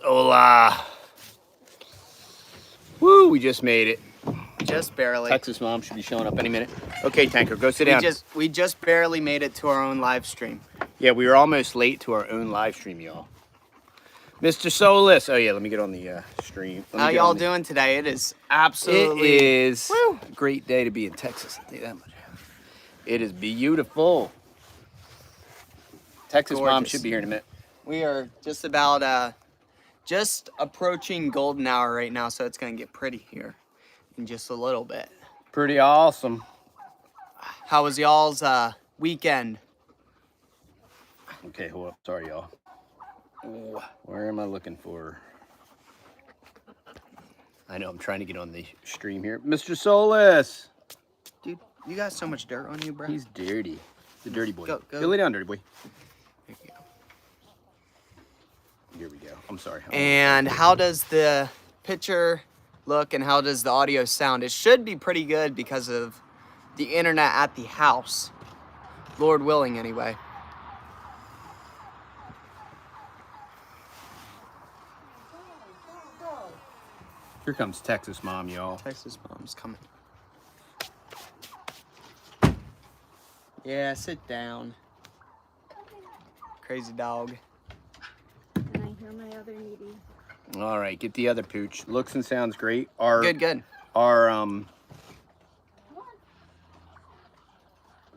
Hola. Woo, we just made it. Just barely. Texas mom should be showing up any minute. Okay, Tanker, go sit down. We just barely made it to our own live stream. Yeah, we were almost late to our own live stream, y'all. Mr. Solis. Oh, yeah, let me get on the stream. How y'all doing today? It is absolutely... It is a great day to be in Texas. I'll tell you that much. It is beautiful. Texas Gorgeous. mom should be here in a minute. We are just about, just approaching golden hour right now, so it's going to get pretty here in just a little bit. Pretty awesome. How was y'all's weekend? Okay, hold up. Sorry, y'all. Where am I looking for? I know, I'm trying to get on the stream here. Mr. Solis! Dude, you got so much dirt on you, bro. He's dirty. He's a dirty boy. Go. Go lay down, dirty boy. There you go. Here we go. I'm sorry. And how does the picture look and how does the audio sound? It should be pretty good because of the internet at the house. Lord willing, anyway. Here comes Texas mom, y'all. Texas mom's coming. Yeah, sit down. Crazy dog. And I hear my other needy. All right, get the other pooch. Looks and sounds great. Good. Our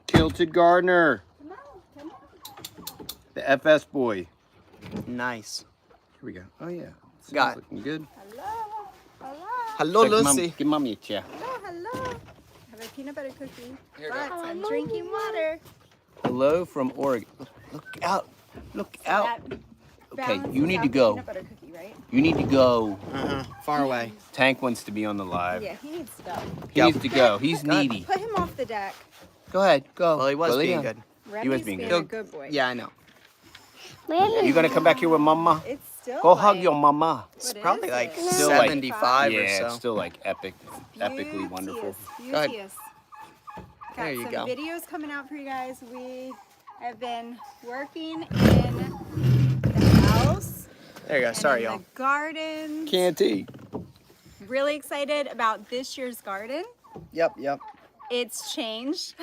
Tilted Gardener. Come on. The FS boy. Nice. Here we go. Oh yeah. Got it. Looking good. Hello, Check Lucy. Give mommy a chair. Hello. Have a peanut butter cookie. Here you But go. I'm drinking water. Hello from Oregon. Look out. Look out. Okay, you need to go. Peanut butter cookie, right? You need to go. Far away. Tank wants to be on the live. Yeah, he needs to go. He needs to go. He's needy. Put him off the deck. Go ahead. Go. Well, he was Go lay being down. good. He was Remy's being being good. a good boy. Yeah, I know. You gonna come back here with mama? It's still Go like, hug your mama. It's What probably is like it? Still like- 75 Yeah, or it's so. still like epically wonderful. Go ahead. Beauteous. Got There you some go. videos coming out for you guys. We have been working in the house. There you go. and Sorry, in y'all. the garden. Canty. Really excited about this year's garden. Yep. It's changed.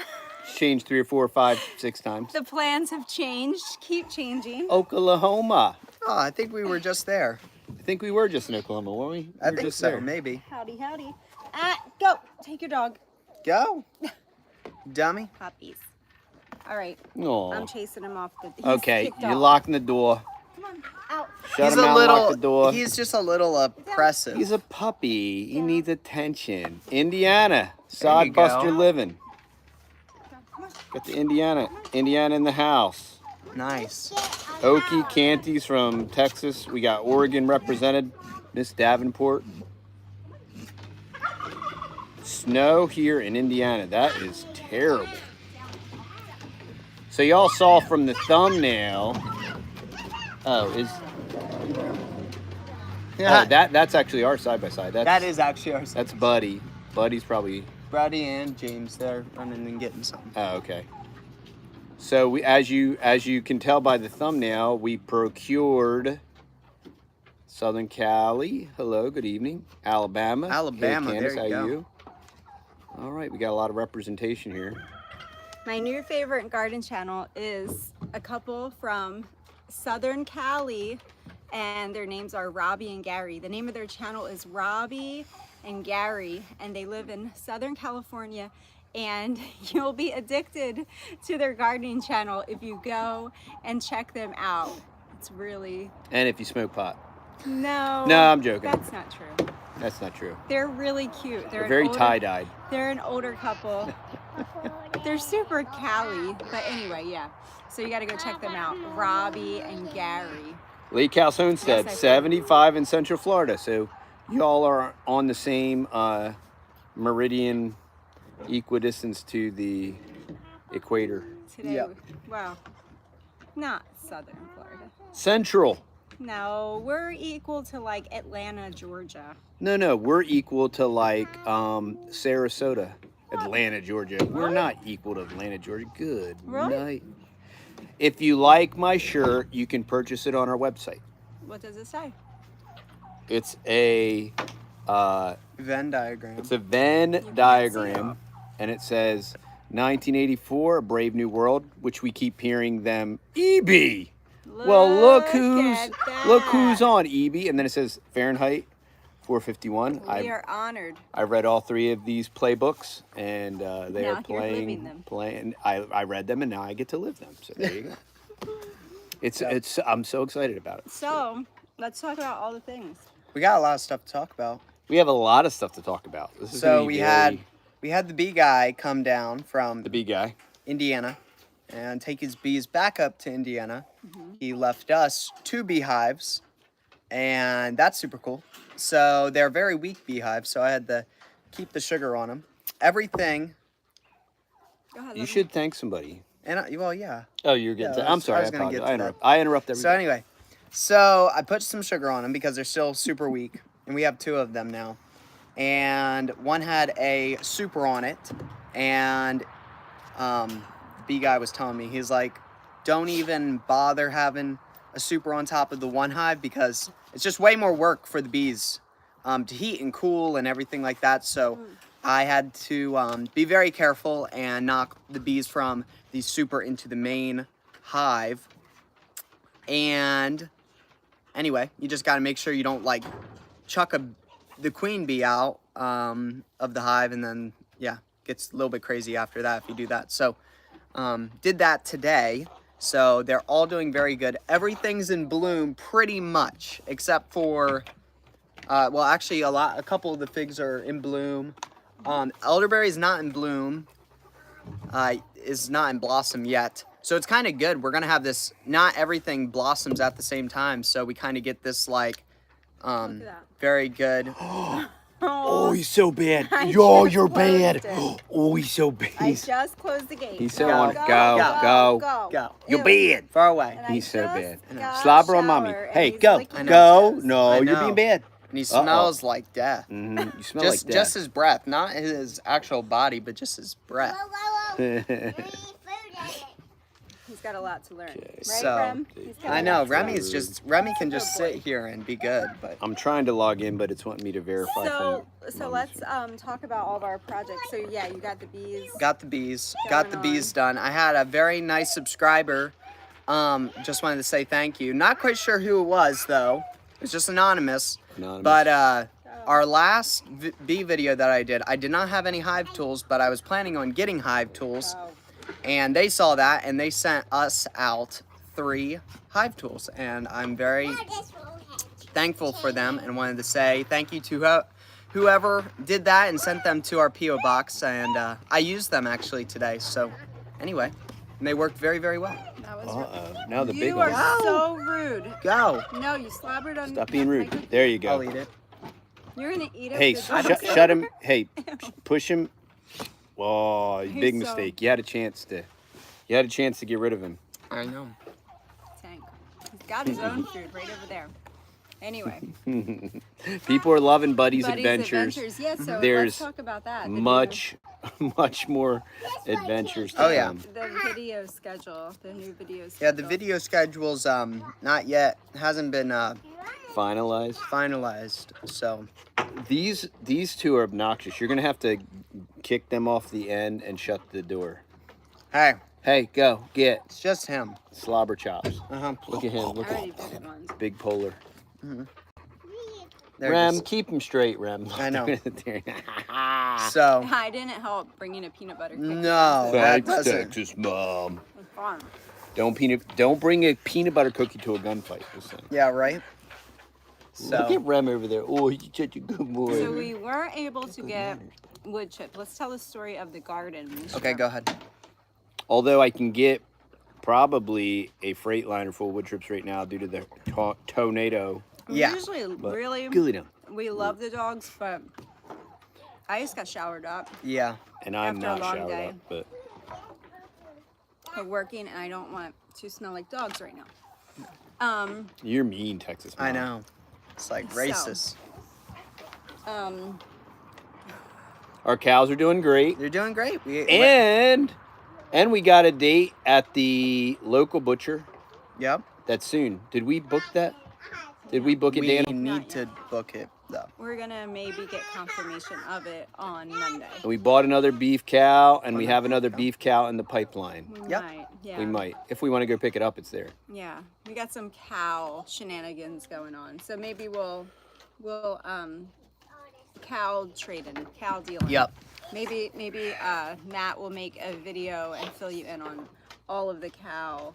Changed 3 or 4 or 5, 6 times. The plans have changed. Keep changing. Oklahoma. Oh, I think we were just there. I think we were just in Oklahoma, weren't we? I were think just so, there. maybe. Howdy. Go. Take your dog. Go. Dummy. Puppies. All right. Aw. I'm chasing him off the. He's Okay, kicked you're off. locking the door. Come on. Out. Shut him out, lock the door. He's just a little oppressive. He's a puppy. He needs attention. Indiana. There you Sodbuster go. living. Come on. Got the Indiana in the house. Nice. Okie Canties from Texas. We got Oregon represented. Miss Davenport. Snow here in Indiana. That is terrible. So y'all saw from the thumbnail. Oh, that's actually our side by side. That is actually our That's Buddy. Buddy's probably. Brady and James. They're running and getting something. Oh, okay. So we, as you can tell by the thumbnail, we procured Southern Cali. Hello, good evening. Alabama. Alabama, Hey, Candace, there you how go. you? All right, we got a lot of representation here. My new favorite garden channel is a couple from Southern Cali, and their names are Robbie and Gary. The name of their channel is Robbie and Gary, and they live in Southern California, and you'll be addicted to their gardening channel if you go and check them out. It's really... And if you smoke pot. No, I'm joking. That's not true. That's not true. They're really cute. They're very tie-dyed. They're an older couple. They're super Cali, but anyway, yeah. So you got to go check them out. Robbie and Gary. Lake House Homestead, Yes, I 75 in Central Florida. So y'all are on the same meridian equidistance to the equator. Today, Yep. well, not Southern Florida. Central. No, we're equal to like Atlanta, Georgia. No, we're equal to like Sarasota, Atlanta, Georgia. We're not equal to Atlanta, Georgia. Good Really? night. If you like my shirt, you can purchase it on our website. What does it say? It's a Venn diagram. It's a Venn can't see diagram, and it says 1984, A Brave New World, which we keep hearing them. EB. Well, look who's at on EB, and then it says Fahrenheit 451. that. We are honored. I read all 3 of these playbooks, and they Now are you're living them. playing. I read them, and now I get to live them. So there you go. It's. I'm so excited about it. So let's talk about all the things. We got a lot of stuff to talk about. We have a lot of stuff to talk about. This is So gonna be we had the bee guy come down from the bee guy. Indiana and take his bees back up to Indiana. He left us 2 beehives, and that's super cool. So they're very weak beehives, so I had to keep the sugar on them. Everything, Go ahead, You Lovey. should thank somebody. and well, yeah. Oh, you're getting. Yeah, to, I'm sorry. I I, was gonna get apologize. to I that. interrupt everybody. So anyway, so I put some sugar on them because they're still super weak, and we have 2 of them now. And one had a super on it, and the bee guy was telling me, he's like, don't even bother having a super on top of the one hive because it's just way more work for the bees to heat and cool and everything like that. So I had to be very careful and knock the bees from the super into the main hive. And anyway, you just got to make sure you don't like chuck the queen bee out of the hive, and then yeah, gets a little bit crazy after that if you do that. So did that today. So they're all doing very good. Everything's in bloom pretty much, except for well, actually a couple of the figs are in bloom. Elderberry is not in bloom, is not in blossom yet. So it's kind of good. We're gonna have this, not everything blossoms at the same time, so we kind of get this like that. very good. Oh, he's so bad. I Yo, just you're closed bad. it. Oh, he's so bad. I just closed the gate. He's so Go, on. go, Go. You're Ew. bad. Far away. And I He's so just bad. got Slobber on mommy. shower, and Hey, he's go. licking I my Go. toes. No, I you're know. being bad. And he smells like death. Mhm. You smell Just like just his breath, not his actual body, but just his breath. death. He's got a lot to learn. Right, So, Rem? He's got I a know lot to learn. Remy can just sit here and be good, but I'm trying to log in, but it's wanting me to verify. So from let's talk about all of our projects. So yeah, you got the bees. got the bees Going done. I had a very nice subscriber. Just wanted to say thank you. Not quite sure who it was though. It's just anonymous. Anonymous. But our last bee video that I did not have any hive tools, but I was planning on getting hive tools. Oh, And they saw that and they sent us out 3 hive tools. And I'm very thankful for them and wanted to say thank you to whoever did that and sent them to our P.O. box. And I used them actually today. So anyway, and they worked very, very well. that was Uh-oh. Now the you big are one. so rude. Go. No, you slobbered on. Stop being my rude. cookie. There you go. I'll eat it. You're gonna eat it. Hey, with the dog. shut him. Hey, push him. Oh, He's big so- mistake. You had a chance to get rid of him. I know. Tank. He's got his own food right over there. Anyway, People are loving Buddy's Buddy's Adventures. Yeah, so There's let's talk about that. The Much more adventures to Oh, yeah. come. The video schedule, the new video schedule. Yeah, the video schedule's not yet, hasn't been Finalized. finalized. So These 2 are obnoxious. You're gonna have to kick them off the end and shut the door. hey, Hey, go get it's just him. slobber chops. Uh-huh. Look at him. I Look already at did it once. big polar. They're Rem, just- keep him straight, Rem. I know. know. So I didn't help bringing a peanut butter cookie. no, that Thanks, doesn't. Texas Mom. It's fun. Don't bring a peanut butter cookie to a gunfight. Just saying. Yeah, right. Look So at Rem over there. Oh, he's such a good boy. So we weren't able to get wood chip. Let's tell the story of the garden. okay, go ahead. Although I can get probably a Freightliner full of wood chips right now due to the tornado. We Yeah. usually But really Good enough. we love the dogs, but I just got showered up Yeah. And I'm After a not long showered day. up, but for working, and I don't want to smell like dogs right now. you're mean, Texas Mom. I know. It's like racist. Our cows are doing great. They're doing great. And we got a date at the local butcher. Yep. That's soon. Did we book that? Did we book it, We Daniel? need to book it though. We're gonna maybe get confirmation of it on Monday. And we bought another beef cow, and we Another have beef another cow. beef cow in the pipeline. We Yep. might, yeah. We might. If we want to go pick it up, it's there. Yeah, we got some cow shenanigans going on, so maybe we'll cow trading, cow dealing. Yep. Maybe Matt will make a video and fill you in on all of the cow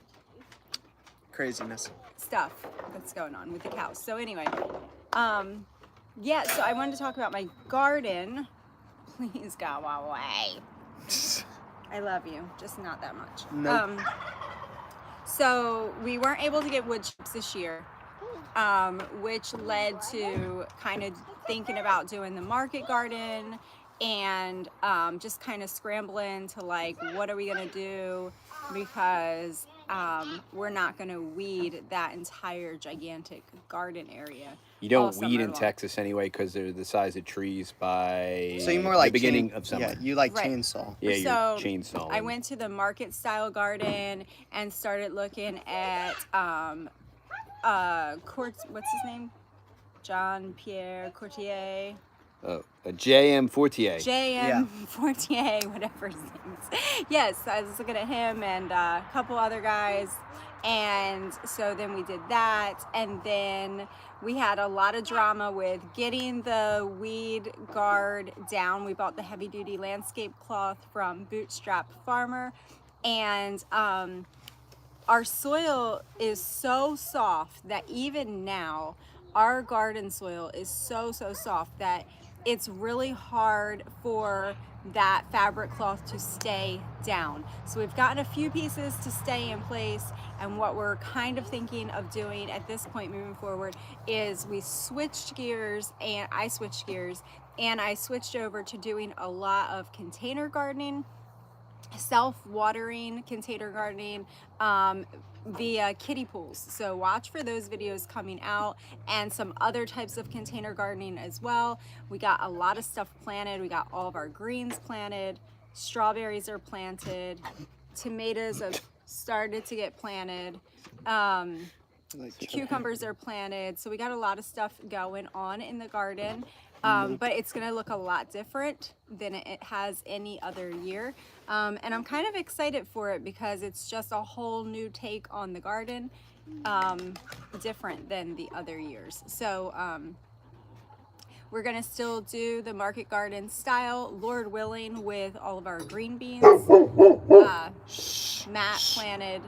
Craziness. stuff that's going on with the cows. So anyway, yeah. So I wanted to talk about my garden. Please go away. I love you, just not that much. Nope. So we weren't able to get wood chips this year, which led to kind of thinking about doing the market garden and just kind of scrambling to like, what are we gonna do? Because we're not gonna weed that entire gigantic garden area. You don't all weed summer in long. Texas anyway because they're the size of trees by So you more like the beginning of summer. Yeah, you like Right. chainsaw. Yeah, So, you're chainsaw. I went to the market style garden and started looking at what's his name? Jean Pierre Courtier. A J.M. Fortier. J.M. Fortier, whatever his name is. Yes, I was looking at him and a couple other guys. And so then we did that. And then we had a lot of drama with getting the weed guard down. We bought the heavy duty landscape cloth from Bootstrap Farmer. And our soil is so soft that even now, our garden soil is so soft that it's really hard for that fabric cloth to stay down. So we've gotten a few pieces to stay in place, and what we're kind of thinking of doing at this point moving forward is we switched gears, and I switched gears, and I switched over to doing a lot of container gardening, self-watering container gardening via kiddie pools. So watch for those videos coming out, and some other types of container gardening as well. We got a lot of stuff planted. We got all of our greens planted, strawberries are planted, tomatoes have started to get planted, cucumbers are planted. So we got a lot of stuff going on in the garden. But it's gonna look a lot different than it has any other year. And I'm kind of excited for it because it's just a whole new take on the garden, different than the other years. So we're gonna still do the market garden style, Lord willing, with all of our green beans. Matt planted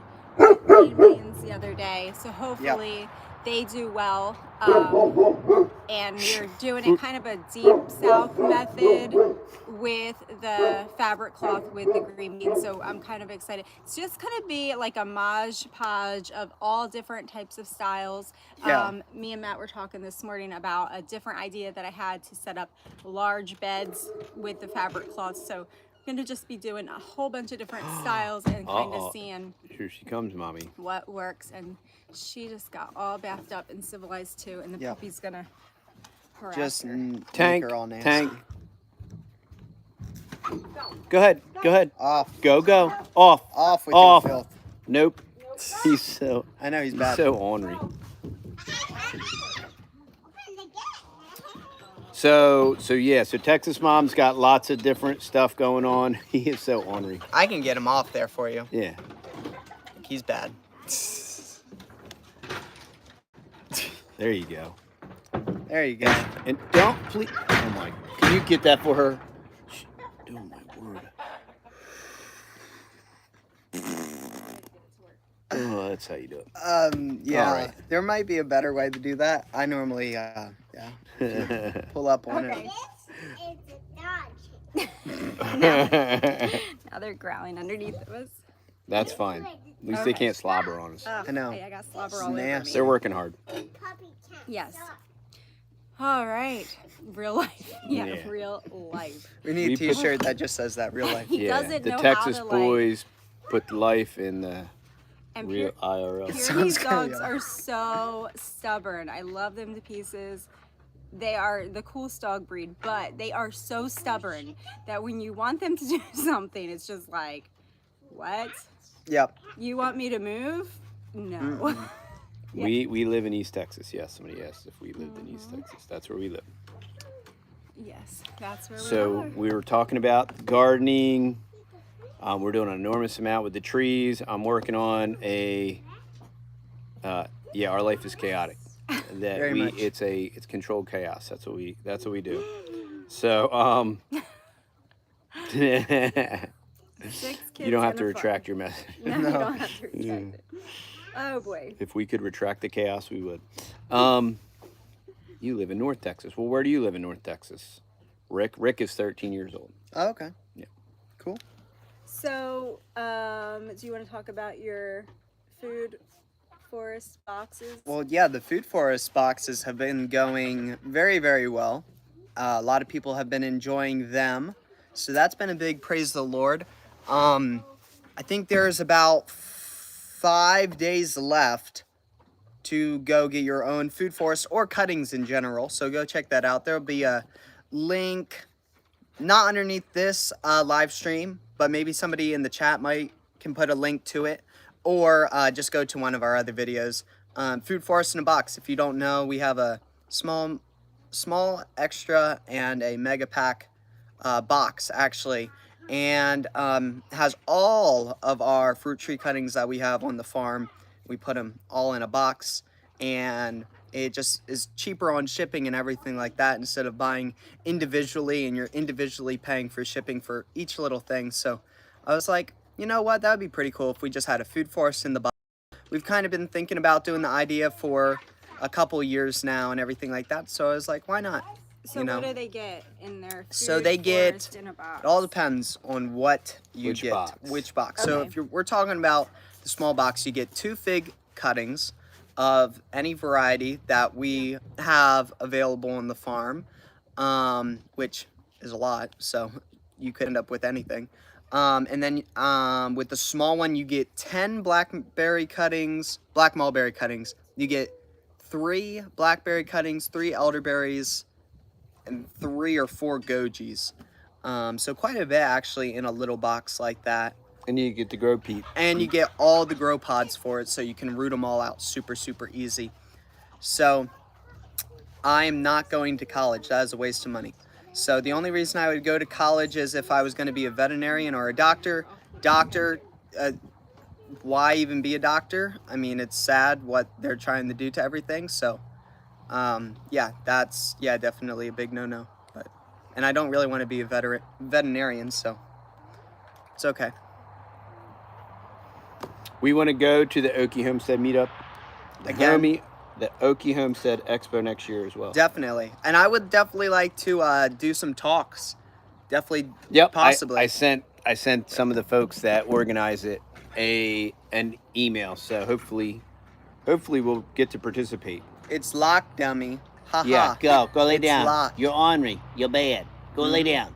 green beans the other day, so hopefully they do well. And we're doing it kind of a deep south method with the fabric cloth with the green beans, so I'm kind of excited. It's just gonna be like a modge podge of all different types of styles. Me and Matt were talking this morning about a different idea that I had to set up large beds with the fabric cloth, so I'm gonna just be doing a whole bunch of different styles and kind of seeing Here she comes, mommy. what works. And she just got all bathed up and civilized too, and the puppy's gonna harass Just her. Tank, make her all nasty. tank. Go ahead, go ahead. Off. Go, off. Off with Off. your filth. Nope. He's so I know he's bad. so ornery. So yeah, so Texas Mom's got lots of different stuff going on. He is so ornery. I can get him off there for you. Yeah. He's bad. There you go. There you go. And don't please. Oh my. Can you get that for her? Oh my word. Oh, that's how you do it. Yeah. All right. There might be a better way to do that. I normally, pull up on it. Now they're growling underneath of us. That's fine. At least they can't slobber on us. I know. I got slobber It's all over me. nasty. They're working hard. Yes. All right. Real life. Yeah, Yeah. real life. We need a We put- t-shirt that just says that, real life. He doesn't the know Texas how to boys put life in the and real IRL. Pyrenees Sounds kinda dogs young. are so stubborn. I love them to pieces. They are the coolest dog breed, but they are so stubborn that when you want them to do something, it's just like, what? Yep. You want me to move? No. We live in East Texas. Yes, somebody asked if we lived in East Texas. That's where we live. Yes, that's where we So are. we were talking about gardening. We're doing an enormous amount with the trees. I'm working on a. Yeah, our life is chaotic. That Very much. it's controlled chaos. That's what we do. So you 6 kids don't have and to a retract farm. your message. No, you No. don't have to retract it. Oh boy. If we could retract the chaos, we would. You live in North Texas. Well, where do you live in North Texas? Rick is 13 years old. Oh, okay. Yeah. Cool. So, do you want to talk about your food forest boxes? Well, yeah, the food forest boxes have been going very, very well. A lot of people have been enjoying them, so that's been a big praise the Lord. I think there's about 5 days left to go get your own food forest or cuttings in general. So go check that out. There'll be a link, not underneath this live stream, but maybe somebody in the chat can put a link to it, or just go to one of our other videos. Food forest in a box. If you don't know, we have a small extra and a mega pack box actually, and has all of our fruit tree cuttings that we have on the farm. We put them all in a box, and it just is cheaper on shipping and everything like that, instead of buying individually and you're individually paying for shipping for each little thing. So I was like, you know what, that would be pretty cool if we just had a food forest in the box. We've kind of been thinking about doing the idea for a couple years now and everything like that, so I was like, why not? So You know? what do they get in their food So they get, forest in a box? it all depends on what you Which get, box. which box. So Okay. if we're talking about the small box, you get 2 fig cuttings of any variety that we have available on the farm, which is a lot, so you could end up with anything. And then with the small one, you get 10 black mulberry cuttings. You get 3 blackberry cuttings, 3 elderberries, and 3 or 4 gojis. So quite a bit actually in a little box like that. And you get to grow peat. And you get all the grow pods for it, so you can root them all out super easy. So I am not going to college. That is a waste of money. So the only reason I would go to college is if I was going to be a veterinarian or a doctor. Why even be a doctor? I mean, it's sad what they're trying to do to everything. So yeah, that's definitely a big no-no. And I don't really want to be a veterinarian, so it's okay. We want to go to the Okie Homestead meetup. Again? The Okie Homestead Expo next year as well. Definitely. And I would definitely like to do some talks. Definitely. Yep. Possibly. I sent some of the folks that organize it an email, so hopefully we'll get to participate. It's locked, dummy. Haha. Yeah, go lay It's down. locked. You're ornery. You're bad. Go lay down.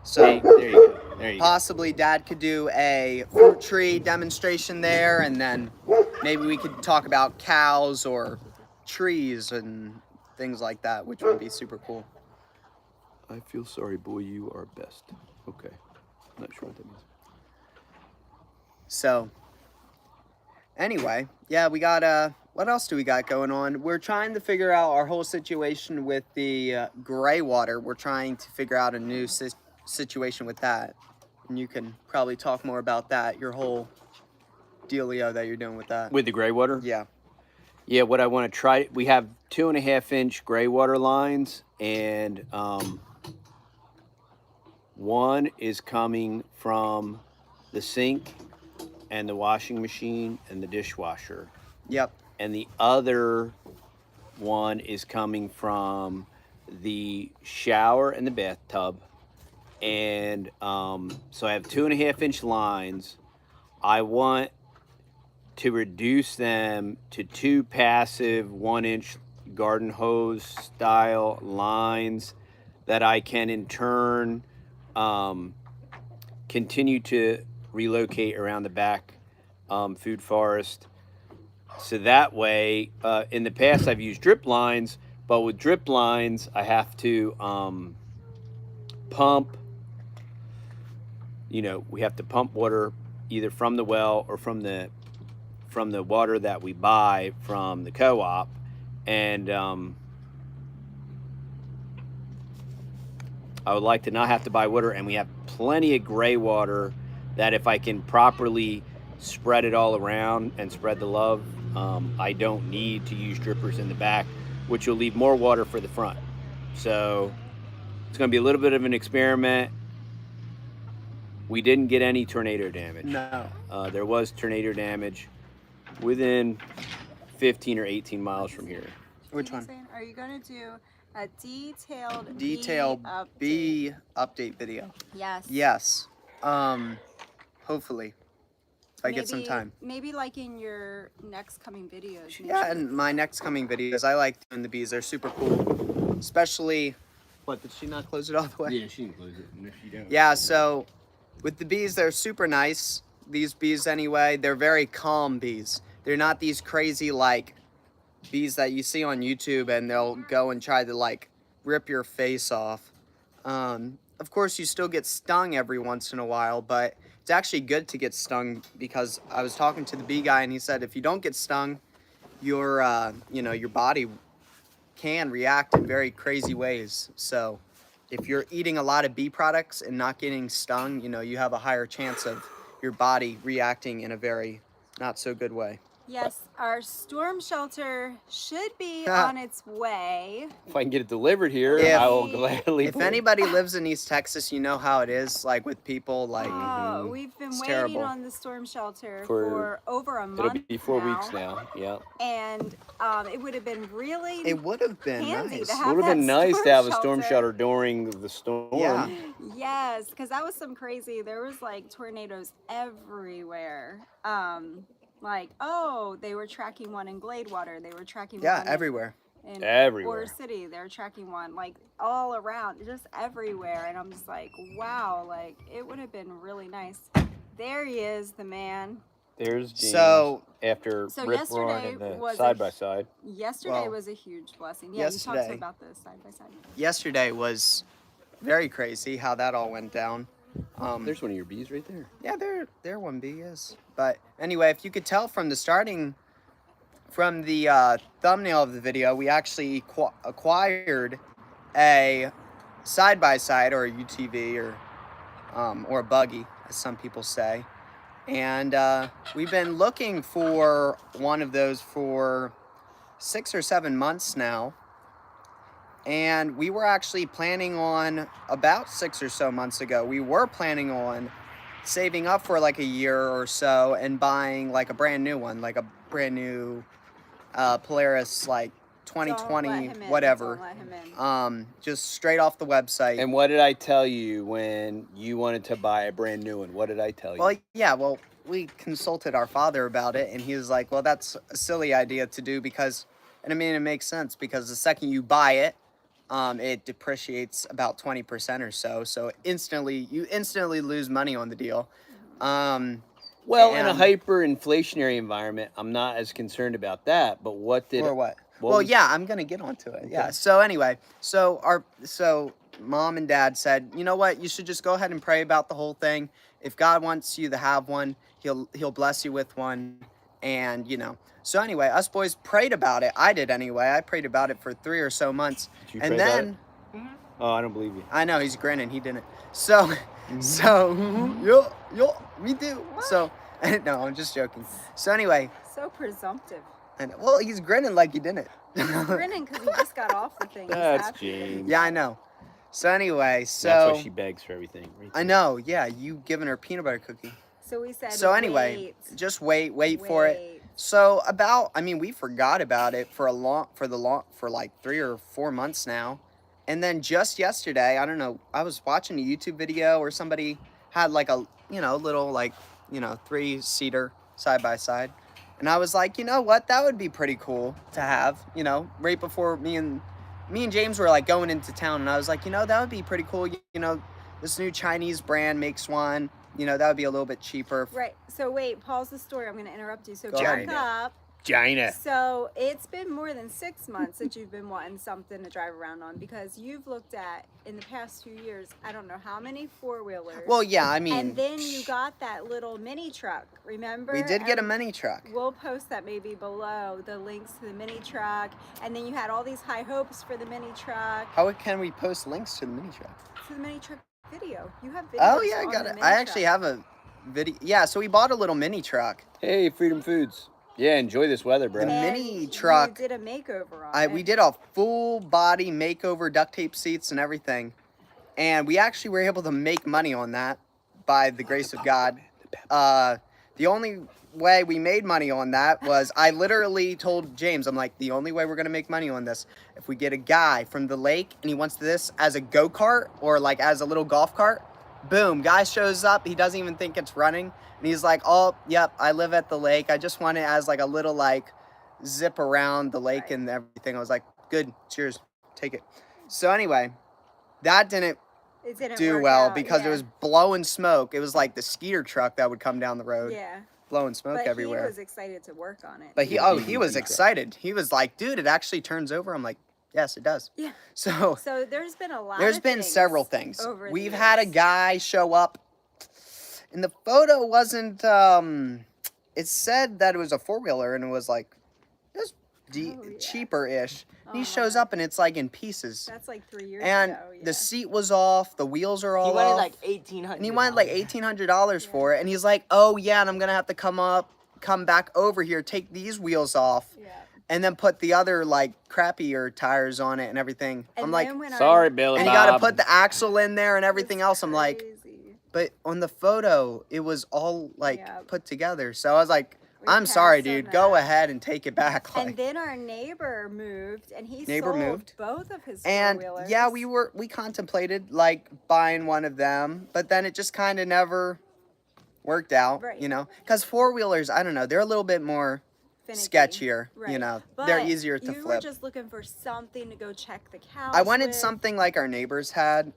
So Hey, there you go. There you go. possibly Dad could do a fruit tree demonstration there, and then maybe we could talk about cows or trees and things like that, which would be super cool. I feel sorry, boy. You are best. Okay. Not sure what that means. So anyway, yeah, we got what else do we got going on? We're trying to figure out our whole situation with the gray water. We're trying to figure out a new situation with that, and you can probably talk more about that, your whole dealio that you're doing with that. With the gray water? Yeah. Yeah, what I want to try, we have 2.5-inch gray water lines, and one is coming from the sink and the washing machine and the dishwasher. Yep. And the other one is coming from the shower and the bathtub. And so I have 2.5-inch lines. I want to reduce them to 2 passive 1-inch garden hose style lines that I can in turn continue to relocate around the back food forest. So that way, in the past I've used drip lines, but with drip lines I have to pump, we have to pump water either from the well or from the from the water that we buy from the co-op, and I would like to not have to buy water, and we have plenty of gray water that if I can properly spread it all around and spread the love, I don't need to use drippers in the back, which will leave more water for the front. So it's going to be a little bit of an experiment. We didn't get any tornado damage. No. There was tornado damage within 15 or 18 miles from here. Which one? Are you going to do a detailed B update video? Yes. Yes. Hopefully. If I get some time. Maybe like in your next coming videos. Yeah, and my next coming videos. I like doing the bees. They're super cool. Especially, what, did she not close it all the way? Yeah, she can close it. And if you don't, yeah, so with the bees, they're super nice. These bees anyway, they're very calm bees. They're not these crazy like bees that you see on YouTube and they'll go and try to like rip your face off. Of course, you still get stung every once in a while, but it's actually good to get stung because I was talking to the bee guy and he said if you don't get stung, your your body can react in very crazy ways. So if you're eating a lot of bee products and not getting stung, you have a higher chance of your body reacting in a very not so good way. Yes, our storm shelter should be on its way. if I can get it delivered here, If- I will gladly. If anybody lives in East Texas, you know how it is, like with people, like Oh, we've been It's waiting terrible. on the storm shelter For- for over a It'll month be 4 weeks now. Yeah. And it would have been really it would have been handy nice. to It have would have been that nice to storm have a storm shelter. shelter during the storm. Yeah. Yes, because that was some crazy. There was like tornadoes everywhere. They were tracking one in Gladewater. They were tracking Yeah, one everywhere. in Everywhere. Ore City. They were tracking one like all around, just everywhere. And I'm just like, wow, like it would have been really nice. There he is, the man. There's James So- after So Rip yesterday Run and the was a side by side. Yesterday Well, was a huge blessing. Yeah, you talked yesterday- about the side by side. Yesterday was very crazy how that all went down. There's one of your bees right there. Yeah, there one bee is. But anyway, if you could tell from the thumbnail of the video, we actually acquired a side-by-side or a UTV or a buggy, as some people say. And we've been looking for one of those for 6 or 7 months now. And we were actually planning on, about 6 or so months ago, we were planning on saving up for like a year or so and buying like a brand new one, like a brand new Polaris, like 2020, Don't let him in. whatever. Don't let him in. Just straight off the website. And what did I tell you when you wanted to buy a brand new one? What did I tell you? Well, yeah, we consulted our father about it, and he was like, well, that's a silly idea to do because, and I mean, it makes sense because the second you buy it, it depreciates about 20% or so. So you instantly lose money on the deal. Well, in a and- hyperinflationary environment, I'm not as concerned about that. But what did? Or what? What Well, was- yeah, I'm gonna get onto it. Yeah. So anyway, so mom and dad said, you know what? You should just go ahead and pray about the whole thing. If God wants you to have one, He'll bless you with one, and So anyway, us boys prayed about it. I did anyway. I prayed about it for 3 or so months, Did you and pray about then Oh, I don't believe you. I know he's grinning. He didn't. So, yo, me too. So, no, I'm just joking. So anyway, So presumptive. and well, he's grinning like he didn't. Grinning because he just got off the thing. He's That's happy. James. Yeah, I know. So anyway, That's why she so begs for everything. Right I there. know. Yeah, you giving her peanut butter cookie. So we said. So anyway, wait, just wait for it. wait. So we forgot about it for like 3 or 4 months now. And then just yesterday, I don't know, I was watching a YouTube video where somebody had like a, little like, 3-seater side by side. And I was like, you know what? That would be pretty cool to have, right before me and James were like going into town. And I was like, that would be pretty cool. This new Chinese brand makes one, that would be a little bit cheaper. Right. So wait, pause the story. I'm going to interrupt you. So Go back ahead. up. China. So it's been more than 6 months that you've been wanting something to drive around on, because you've looked at, in the past few years, I don't know how many four-wheelers. Well, yeah, I mean. And then you got that little mini truck, remember? We did get a And mini truck. We'll post that maybe below, the links to the mini truck. And then you had all these high hopes for the mini truck. How can we post links to the mini truck? To the mini truck video. You have videos. Oh, yeah, I on got the it. mini I actually truck. have a video. Yeah, so we bought a little mini truck. Hey, Freedom Foods. Yeah, enjoy this weather, bro. The And mini truck. You did a makeover on it. We did a full body makeover, duct tape seats and everything. And we actually were able to make money on that by the grace of God. The only way we made money on that was I literally told James, I'm like, the only way we're going to make money on this, if we get a guy from the lake and he wants this as a go-kart or like as a little golf cart, boom, guy shows up. He doesn't even think it's running. And he's like, oh, yep, I live at the lake. I just want it as like a little like zip around the lake and everything. I was like, good, cheers, take it. So anyway, that didn't do work well out, because it was blowing smoke. It was like the skeeter truck that would come down the road, blowing smoke but everywhere. He was excited to work on it. But he was excited. He was like, dude, it actually turns over. I'm like, yes, it does. Yeah. So there's been a lot. There's been several things. We've had a guy show up, and the photo wasn't. It said that it was a four-wheeler, and it was like, it was cheaper-ish. He shows up, and it's like in pieces. That's like 3 years and ago. the seat was off, the wheels are all He wanted off. like $1,800. And he wanted like $1,800 for it, and he's like, oh yeah, and I'm gonna have to come back over here, take these wheels off. Yeah. And then put the other like crappier tires on it and everything. And I'm like, sorry, Billy. and you got to put the axle in there and everything else. I'm like, crazy. but on the photo, it was all like Yeah. put together. So I was like, We I'm sorry, passed on dude. Go that. ahead and take it back. Like, And then our neighbor moved, and he Neighbor sold moved. both of his and four-wheelers. yeah, we contemplated like buying one of them, but then it just kind of never worked out, Right. you know, because four-wheelers, I don't know, they're a little bit more Finicky. sketchier, you Right. know, But they're easier to you flip. were just looking for something to go check the cows I wanted with. something like our neighbors had.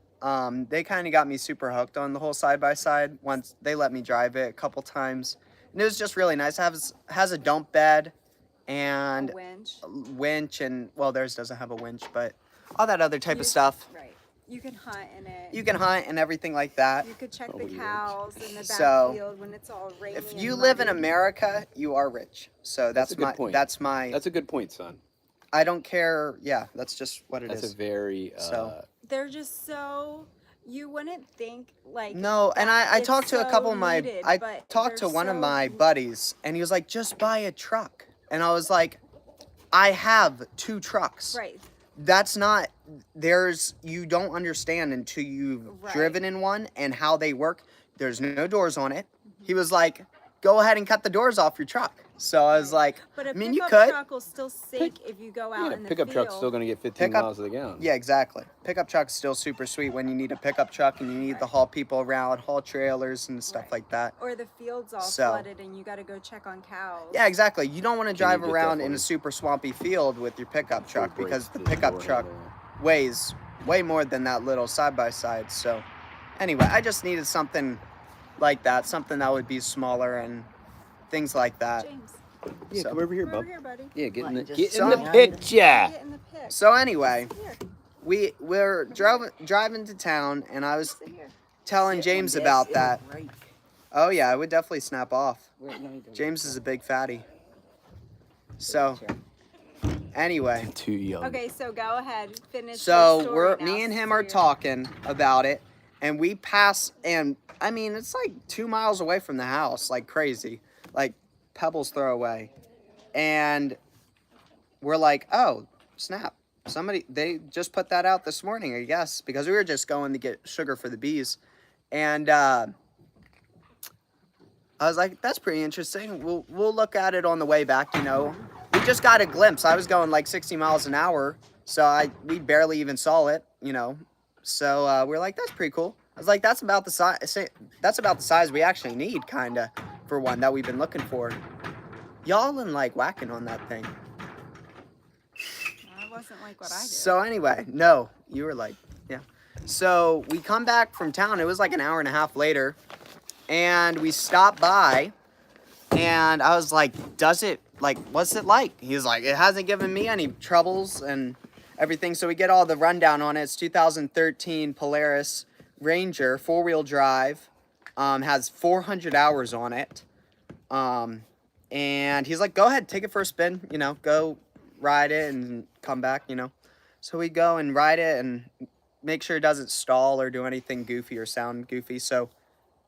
They kind of got me super hooked on the whole side-by-side. Once they let me drive it a couple times. And it was just really nice. It has a dump bed and A winch. winch and, well, theirs doesn't have a winch, but all that other type of stuff. Right. You can hunt in it. You can hunt and everything like that. You could check the cows in the So, backfield when it's all rainy. If and you live in muddy. America, you are rich. So That's a good point. that's my, That's a good point, son. I don't care. Yeah, that's just what it is. That's a very So. They're just so, you wouldn't think like. No, and I it's talked to a so couple of my, needed, I but talked to they're one of so- my buddies, and he was like, just buy a truck. And I was like, I have 2 trucks. Right. That's not, you don't understand until you've Right. driven in one and how they work. There's no doors on it. He was like, go ahead and cut the doors off your truck. So I was like, But a I mean, you pickup could. truck will still sink if you go out yeah, in the pickup field. truck's still going to get 15 Pickup- miles to the gallon. Yeah, exactly. Pickup truck's still super sweet when you need a pickup truck and you need to haul people around, haul trailers and stuff Right. like that. Or the field's all So- flooded and you got to go check on cows. Yeah, exactly. You don't want to drive get that around for in me? a super swampy field with your pickup truck Full because brakes the to the pickup door truck handle. weighs way more than that little side-by-side. So anyway, I just needed something like that, something that would be smaller and things like that. James, Yeah, So- come over here, come bub. over here, buddy. Yeah, get in the, What, just get in sit the down? picture. Get in the pic. So anyway, Here, we're driving to town and I was sit here. telling James about that. Right. Oh yeah, I would definitely snap off. Wait, no, you don't. James is a big fatty. So anyway, Too young. Okay, so go ahead, finish. so the story now, me and him so are you're- talking about it, and we pass, and I mean it's like 2 miles away from the house, like crazy, like pebbles throw away, and we're like, oh snap, they just put that out this morning, I guess, because we were just going to get sugar for the bees, and I was like, that's pretty interesting. We'll look at it on the way back, you know. We just got a glimpse. I was going like 60 miles an hour, so we barely even saw it, you know. So we're like, that's pretty cool. I was like, that's about the size. That's about the size we actually need, kinda, for one that we've been looking for. Y'all and like whacking on that thing. That wasn't like what I did. So anyway, no, you were like, yeah. So we come back from town. It was like an hour and a half later, and we stopped by, and I was like, does it like, what's it like? He was like, it hasn't given me any troubles and everything. So we get all the rundown on it. It's 2013 Polaris Ranger, 4-wheel drive, has 400 hours on it. And he's like, go ahead, take it for a spin, you know, go ride it and come back, you know. So we go and ride it and make sure it doesn't stall or do anything goofy or sound goofy. So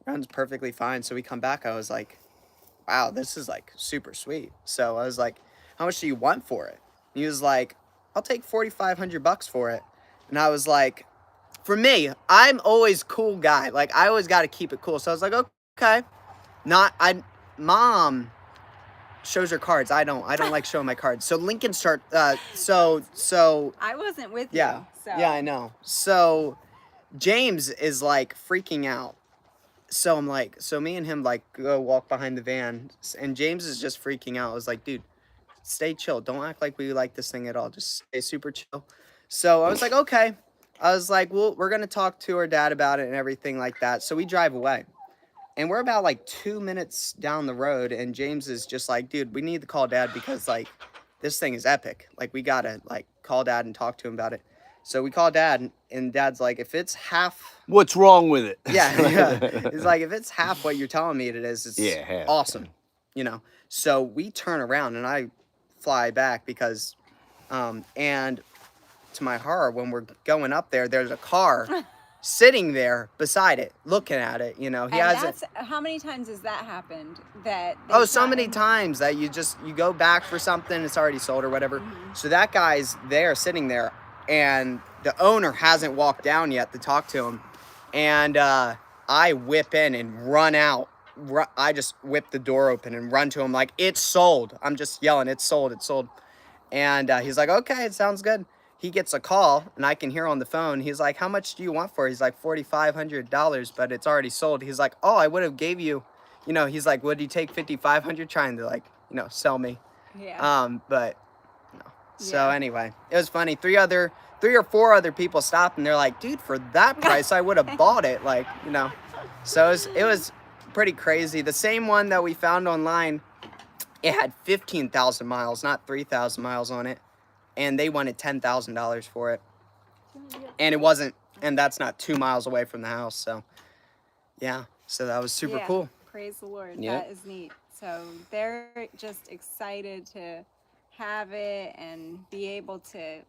runs perfectly fine. So we come back, I was like, wow, this is like super sweet. So I was like, how much do you want for it? And he was like, I'll take 4,500 bucks for it. And I was like, for me, I'm always cool guy. Like, I always got to keep it cool. So I was like, okay. Mom shows her cards. I don't like showing my cards. So Lincoln so I wasn't with yeah. you. So. Yeah, I know. So James is like freaking out. So I'm like, so me and him like go walk behind the van, and James is just freaking out. I was like, dude, stay chill. Don't act like we like this thing at all. Just stay super chill. So I was like, okay. I was like, well, we're gonna talk to our dad about it and everything like that. So we drive away. And we're about like 2 minutes down the road, and James is just like, dude, we need to call dad because like this thing is epic. Like, we gotta like call dad and talk to him about it. So we call dad, and dad's like, if it's half, What's wrong with it? yeah. He's like, if it's half what you're telling me it is, it's half. awesome, you know. So we turn around and I fly back because, and to my horror, when we're going up there, there's a car sitting there beside it, looking at it. You know, he hasn't. How many times has that happened? That So many times that you go back for something, it's already sold or whatever. Mm-hmm. So that guy's there, sitting there, and the owner hasn't walked down yet to talk to him. And I whip in and run out. I just whip the door open and run to him like, it's sold. I'm just yelling, it's sold, it's sold. And he's like, okay, it sounds good. He gets a call, and I can hear on the phone. He's like, how much do you want for it? He's like, $4,500, but it's already sold. He's like, oh, I would have gave you, you know, he's like, would you take $5,500, trying to, like, you know, sell me. Yeah. But no. So Yeah. anyway, it was funny. 3 or 4 other people stopped, and they're like, dude, for that price, I would have bought it. Like, you know. So it was pretty crazy. The same one that we found online, it had 15,000 miles, not 3,000 miles on it. And they wanted $10,000 for it. And it wasn't, and that's not 2 miles away from the house. So, yeah. So that was super cool. Praise the Lord. Yep. That is neat. So they're just excited to have it and be able to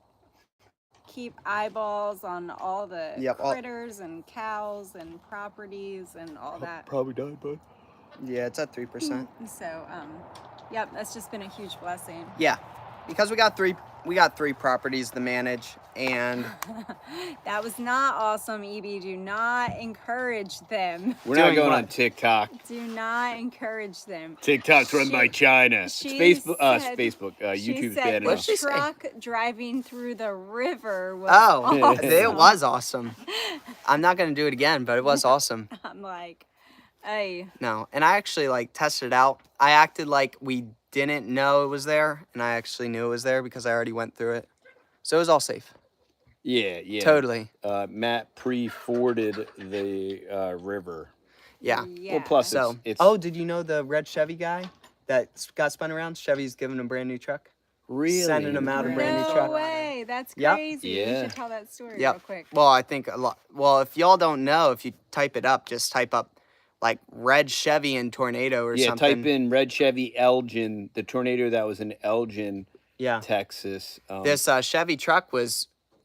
keep eyeballs on all the critters and cows and properties and all that. Probably died, bud. Yeah, it's at 3%. So, yep, that's just been a huge blessing. Yeah. Because we got three properties to manage, and That was not awesome, EB. Do not encourage them. We're not Doing going what? on TikTok. Do not encourage them. TikTok's run by China. she Facebook, said- YouTube's she bad said enough. the truck driving through the river was oh, awesome. it was awesome. I'm not gonna do it again, but it was awesome. I'm like, hey. No, and I actually like tested it out. I acted like we didn't know it was there, and I actually knew it was there because I already went through it. So it was all safe. Yeah. Totally. Matt pre-forded the river. Yeah. Well, plus So, it's did you know the red Chevy guy that got spun around? Chevy's giving him a brand new truck. really Sending him out a brand new truck. No way. That's Yep. crazy. Yeah. You should tell that story Yep. real quick. Well, I think a lot. Well, if y'all don't know, if you type it up, just type up like red Chevy and tornado or Yeah, something. type in red Chevy Elgin, the tornado that was in Elgin, Yeah. Texas. This Chevy truck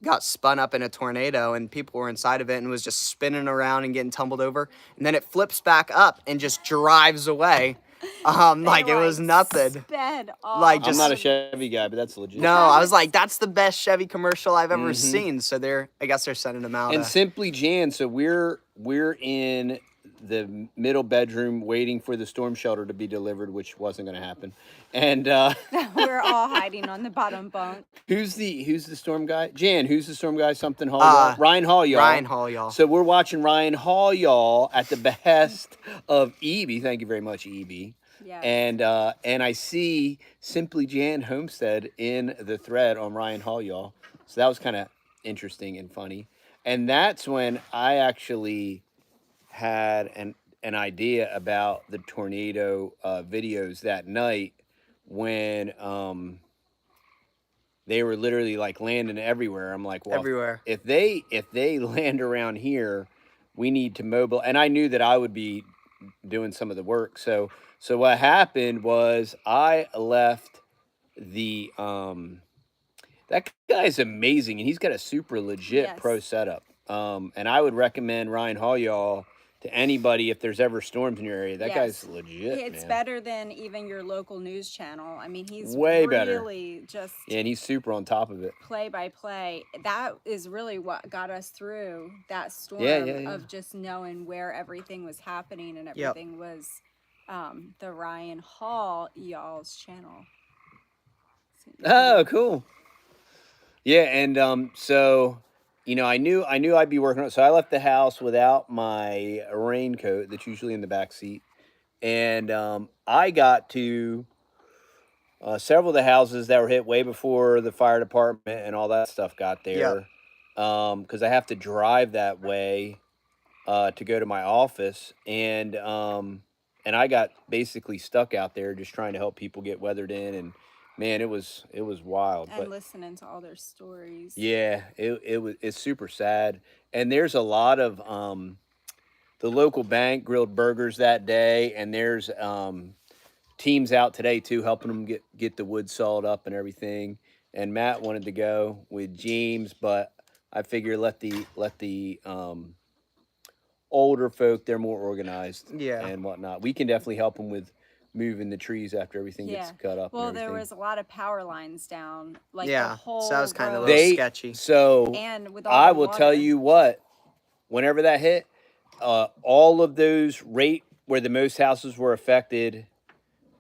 got spun up in a tornado, and people were inside of it and was just spinning around and getting tumbled over. And then it flips back up and just drives away. Like it was nothing. Sped off. Like, I'm just- not a Chevy guy, but that's legit. No, I was like, that's the best Chevy commercial I've ever seen. So I guess they're sending them out. And Simply Jan, so we're in the middle bedroom waiting for the storm shelter to be delivered, which wasn't going to happen. And We're all hiding on the bottom bunk. who's the storm guy? Jan, who's the storm guy? Something Hall, y'all? Ryan Hall, y'all. Ryan Hall, y'all. So we're watching Ryan Hall, y'all, at the behest of EB. Thank you very much, EB. Yeah. And I see Simply Jan Homestead in the thread on Ryan Hall, y'all. So that was kind of interesting and funny. And that's when I actually had an idea about the tornado videos that night when they were literally like landing everywhere. I'm like, well, Everywhere. if they land around here, we need to mobile. And I knew that I would be doing some of the work. So what happened was I left the that guy's amazing, and he's got a super legit pro Yes. setup. And I would recommend Ryan Hall to anybody if there's ever storms in your area. That guy's Yes. legit, It's man. better than even your local news channel. I mean, he's Way better. really just Yeah, and he's super on top of it. play by play. That is really what got us through that storm Yeah. of just knowing where everything was happening, and Yep. everything was the Ryan Hall y'all's channel. Oh, cool. Yeah, and so I knew I'd be working on it. So I left the house without my raincoat that's usually in the back seat. And I got to several of the houses that were hit way before the fire department and all that stuff got there. Because I have to drive that way to go to my office, and I got basically stuck out there just trying to help people get weathered in, and man, it was wild. And But listening to all their stories. yeah, it's super sad, and there's a lot of the local bank grilled burgers that day, and there's teams out today too, helping them get the wood sawed up and everything. And Matt wanted to go with James, but I figure let the older folk, they're more organized, Yeah. and whatnot. We can definitely help them with moving the trees after everything gets cut up. Well, and there everything. was a lot of power lines down, like the Yeah, whole so that was kinda a road. little sketchy. So And with all I the will tell water. you what, whenever that hit, all of those right where the most houses were affected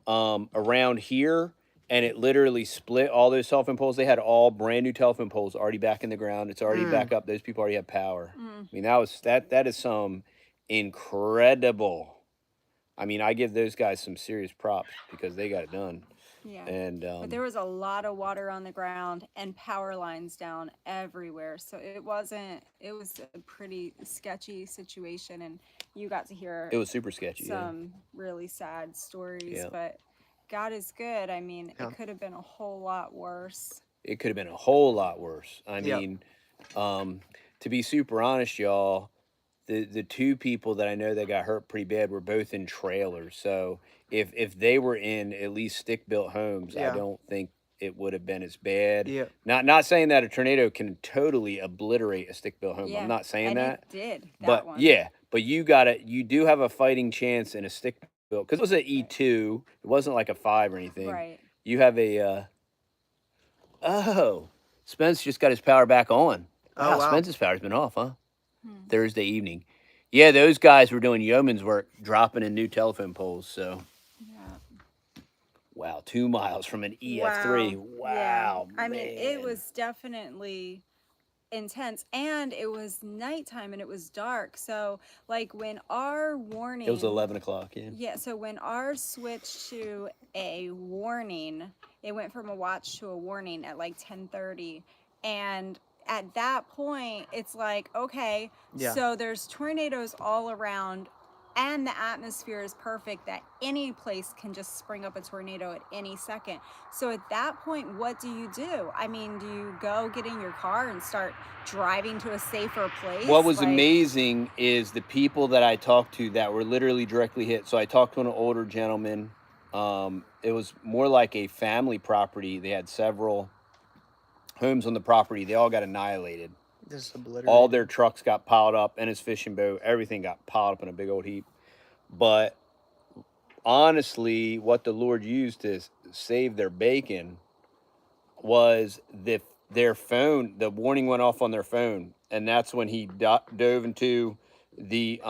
around here, and it literally split all those telephone poles. They had all brand new telephone poles already back in the ground. It's already back up. Those people already have power. I mean, that is some incredible. I mean, I give those guys some serious props because they got it done. Yeah. And But there was a lot of water on the ground and power lines down everywhere. So it was a pretty sketchy situation, and you got to hear it was super sketchy. some really sad stories. Yeah. But God is good. I mean, Yeah. it could have been a whole lot worse. It could have been a whole lot worse. I Yep. mean, to be super honest, y'all, the two people that I know that got hurt pretty bad were both in trailers. So if they were in at least stick built homes, I Yeah. don't think it would have been as bad. Yeah. Not saying that a tornado can totally obliterate a stick built home. Yeah. I'm not saying and that. It did. That But one. yeah, but you do have a fighting chance in a stick built, because it was an E2. It wasn't like a 5 or anything. Right. You have a oh, Spence just got his power back on. Oh, wow. Spence's power's been off, huh? Thursday evening. Yeah, those guys were doing yeoman's work, dropping in new telephone poles. So, Yeah. wow, 2 miles from an EF3. Wow, I mean, it man. was definitely intense, and it was nighttime and it was dark. So, like, when our warning, It was 11 o'clock. Yeah. Yeah, so when ours switched to a warning, it went from a watch to a warning at like 10:30, and at that point, it's like, okay, Yeah. so there's tornadoes all around, and the atmosphere is perfect that any place can just spring up a tornado at any second. So at that point, what do you do? I mean, do you go get in your car and start driving to a safer place? What was Like, amazing is the people that I talked to that were literally directly hit. So I talked to an older gentleman. It was more like a family property. They had several homes on the property. They all got annihilated. Just obliterated. All their trucks got piled up, and his fishing boat, everything got piled up in a big old heap. But honestly, what the Lord used to save their bacon was their phone. The warning went off on their phone, and that's when he dove into the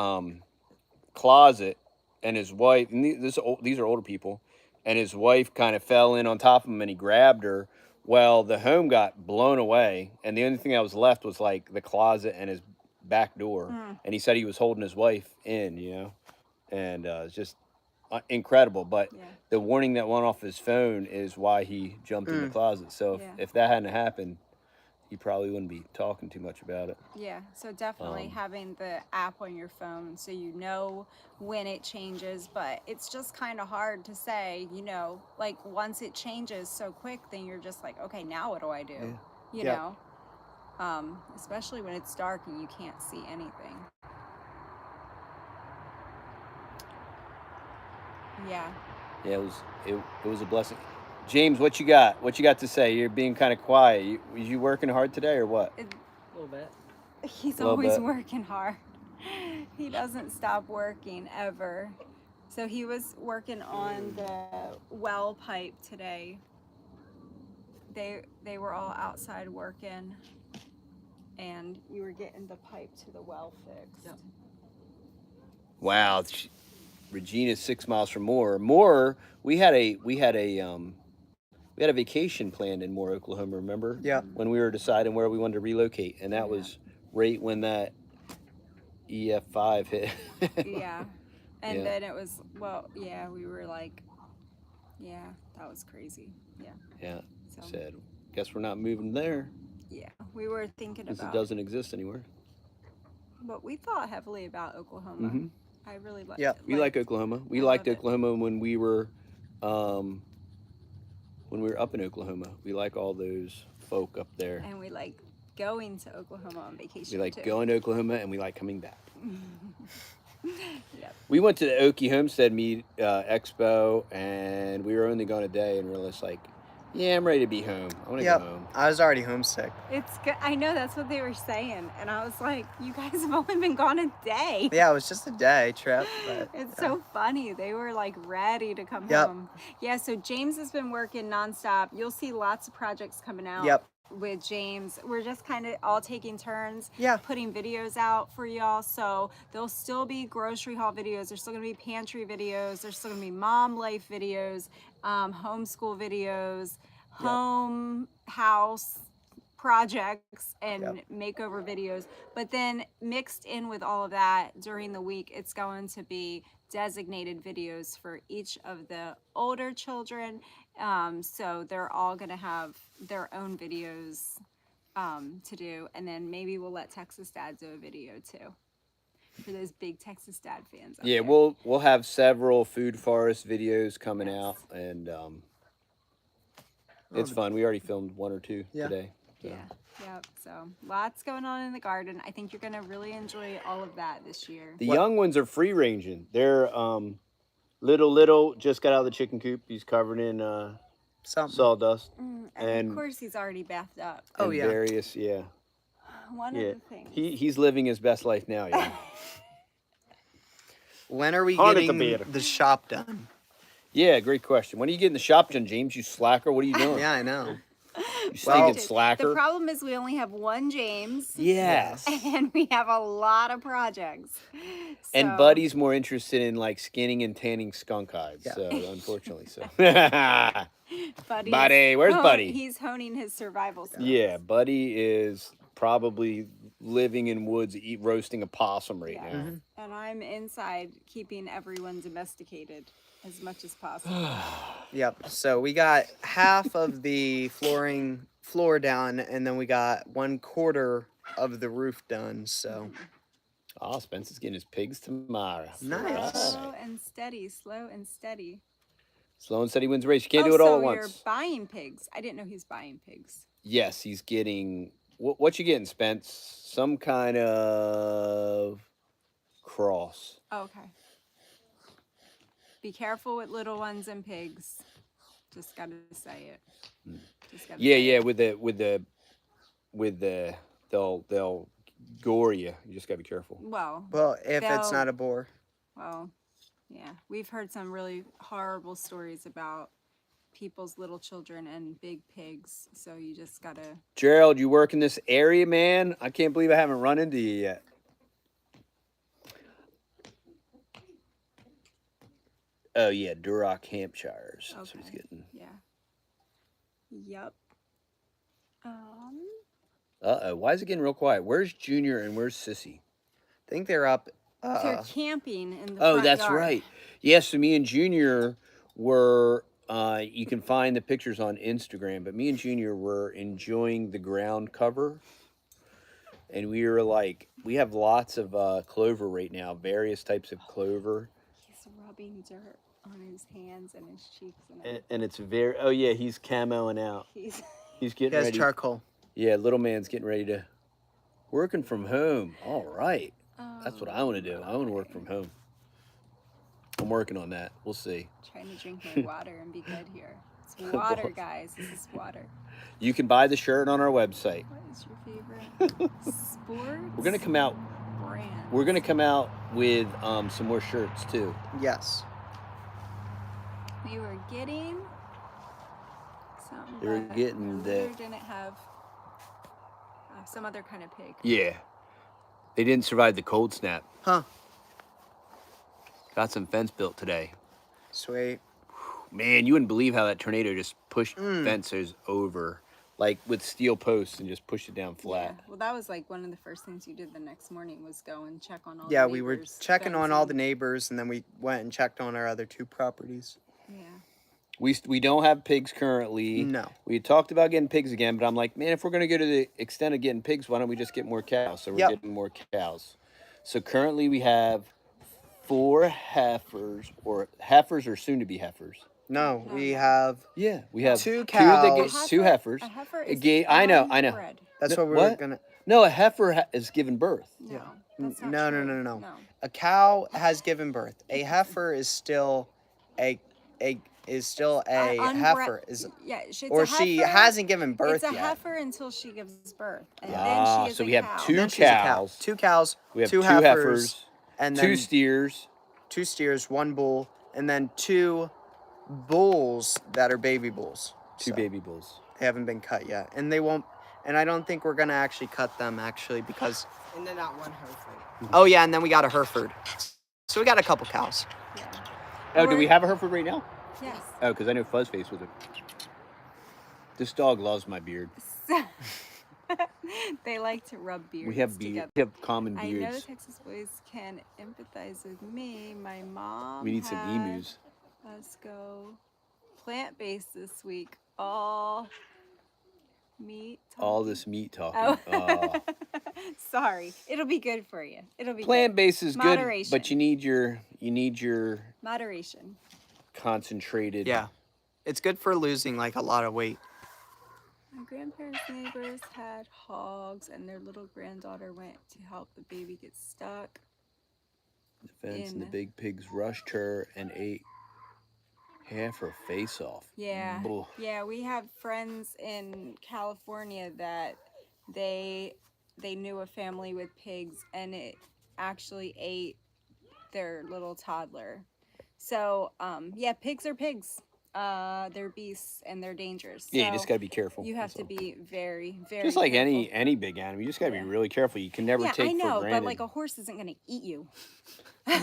closet, and his wife. And these are older people, and his wife kind of fell in on top of him, and he grabbed her. Well, the home got blown away, and the only thing that was left was like the closet and his back door. And he said he was holding his wife in, and it's just incredible. But Yeah. the warning that went off his phone is why he jumped in the closet. So if that hadn't happened, you probably wouldn't be talking too much about it. Yeah, so definitely having the app on your phone so you know when it changes, but it's just kind of hard to say, you know, like once it changes so quick, then you're just like, okay, now what do I do? Yeah. You Yep. know, especially when it's dark and you can't see anything. Yeah. Yeah, it was a blessing. James, what you got? What you got to say? You're being kind of quiet. Was you working hard today or what? It, A little bit. he's A little always bit. working hard. He doesn't stop working ever. So he was working on the well pipe today. They were all outside working, and we were getting the pipe to the well fixed. Yep. Wow, Regina's 6 miles from Moore. We had a vacation planned in Moore, Oklahoma. Remember? Yep. When we were deciding where we wanted to relocate, and that Yeah. was right when that EF5 hit. Yeah. And Yeah. then it was, well, yeah, we were like, yeah, that was crazy. Yeah. Yeah. So, Said, guess we're not moving there yeah, we were thinking because it about, doesn't exist anywhere. but we thought heavily about Oklahoma. Mhm. I really liked Yep. it. We like Oklahoma. We I liked love it. Oklahoma when we were up in Oklahoma. We like all those folk up there. And we like going to Oklahoma on We vacation like too. going to Oklahoma and we like coming back. Yep. We went to the Okie Homestead Expo and we were only gone a day and we're just like, yeah, I'm ready to be home. I want to Yep. go home. I was already homesick. It's good. I know that's what they were saying, and I was like, "You guys have only been gone a day." Yeah, it was just a day trip, but It's so funny. They were like ready to come Yep. home. Yeah. So James has been working nonstop. You'll see lots of projects coming out. Yep. With James, we're just kind of all taking turns. Yeah. Putting videos out for y'all. So there'll still be grocery haul videos. There's still gonna be pantry videos. There's still gonna be mom life videos, homeschool videos, home house projects and makeover videos. But then mixed in with all of that during the week, it's going to be designated videos for each of the older children. So they're all gonna have their own videos to do, and then maybe we'll let Texas Dad do a video too for those big Texas Dad fans out Yeah, there. we'll have several food forest videos coming Yes. out and it's fun. We already filmed one or two Yeah. little. Yeah, yep. So lots going on in the garden. I think you're gonna really enjoy all of that this year. The young ones are free ranging. They're little just got out of the chicken coop. He's covered in something. sawdust And and of course he's already bathed up. Oh, and yeah. various One yeah. of the things. He's living his best life now. Yeah. When are we Haunted getting the beer. the shop done? Yeah, great question. When are you getting the shop done, James? You slacker. What are you doing? Yeah, I know. You Well- stinking slacker. The problem is we only have one James. Yes. And we have a lot of projects. And So- Buddy's more interested in like skinning and tanning skunk hides. Yeah. So unfortunately, so Buddy, Buddy, where's Buddy? He's honing his survival skills. yeah, Buddy is probably living in woods, roasting a possum right Yes. now. And I'm inside keeping everyone domesticated as much as possible. Yep. So we got half of the floor done, and then we got 1/4 of the roof done. So Oh, Spencer's getting his pigs tomorrow. Nice. Slow and steady, slow and steady. Slow and steady wins the race. You can't Oh, do it all so at you're once. buying pigs. I didn't know he was buying pigs. Yes, he's getting. What you getting, Spence? Some kind of cross. Oh, okay. Be careful with little ones and pigs. Just gotta say it. Just gotta Yeah, say yeah. it. With the, they'll gore you. You just gotta be careful. Well, well, if it's They'll- not a boar. well, yeah. We've heard some really horrible stories about people's little children and big pigs. So you just gotta. Gerald, you work in this area, man? I can't believe I haven't run into you yet. Oh yeah, Duroc, Hampshires. That's what he's Okay. getting. Yeah. Yep. Uh-oh, why is it getting real quiet? Where's Junior and where's Sissy? I think they're up. They're camping in the Oh, front that's yard. right. Yes, so me and Junior were You can find the pictures on Instagram, but me and Junior were enjoying the ground cover. And we were like, we have lots of clover right now, various types of clover. He's rubbing dirt on his hands and his cheeks. And it's very, oh yeah, he's camoing out. He's He's He getting has ready. charcoal. Yeah, little man's getting ready to, working from home. All right. That's what I want to do. I want to work from home. I'm working on that. We'll see. trying to drink my water and be good here. It's water, guys. This is water. You can buy the shirt on our website. What is your favorite sports? We're gonna come out. brand? We're gonna come out with some more shirts too. Yes. We were getting some. They were but getting we the- didn't have some other kind of pig. Yeah. They didn't survive the cold snap. Huh. Got some fence built today. Sweet. Man, you wouldn't believe how that tornado just pushed fences over, like with steel posts, and just pushed it down flat. Yeah. Well, that was like one of the first things you did the next morning was go and check on all. Yeah, the we were neighbors' checking on all the fencing. neighbors, and then we went and checked on our other 2 properties. Yeah. We don't have pigs currently. No. We had talked about getting pigs again, but I'm like, man, if we're gonna go to the extent of getting pigs, why don't we just get more cows? So we're Yep. getting more cows. So currently we have 4 heifers, or heifers or soon to be heifers. No, we have. Yeah, we have 2 of the cows. two heifers. A heifer A is gay- I know. bred. That's what we What? were gonna. No, a heifer is given birth. No, Yeah. that's not No, true. no, no, no, no. A cow has given birth. A heifer is still a Unbred- heifer. Is Yeah, it's or a she heifer. hasn't given birth It's a yet. heifer until she gives birth, and Ah, then she is so a we have cow. 2 Then she's a cow. cows. 2 cows. We have 2 2 heifers, heifers, and 2 then steers. 2 steers, 1 bull, and then 2 bulls that are baby bulls. 2 So, baby bulls. They haven't been cut yet, and they won't. And I don't think we're gonna actually cut them because. And then that one Hereford. Oh yeah, and then we got a Hereford. So we got a couple cows. Yeah. Oh, do we Or- have a Hereford right now? Yes. Oh, because I know Fuzzface was it. This dog loves my beard. They like to rub beards We have together. We have common I know the beards. Texas boys can empathize with me. My mom. We need some had emus. Us go plant-based this week. All meat. All talking. this meat talking. Oh. Oh. Sorry. It'll be good for you. It'll be Plant based is good, Moderation. but you need your good. Moderation. concentrated. Yeah, it's good for losing like a lot of weight. My grandparents' neighbors had hogs, and their little granddaughter went to help the baby get stuck. The fence and the in- big pigs rushed her and ate half her face off. Yeah. Blah. Yeah, we have friends in California that they knew a family with pigs, and it actually ate their little toddler. So, yeah, pigs are pigs. They're beasts and they're dangerous. Yeah, you So just gotta be careful. you have that's to all. be very, very Just like careful. any big animal, you just gotta Yeah. be really careful. You can never Yeah, take I know, for granted. but like a horse isn't gonna eat you. no, I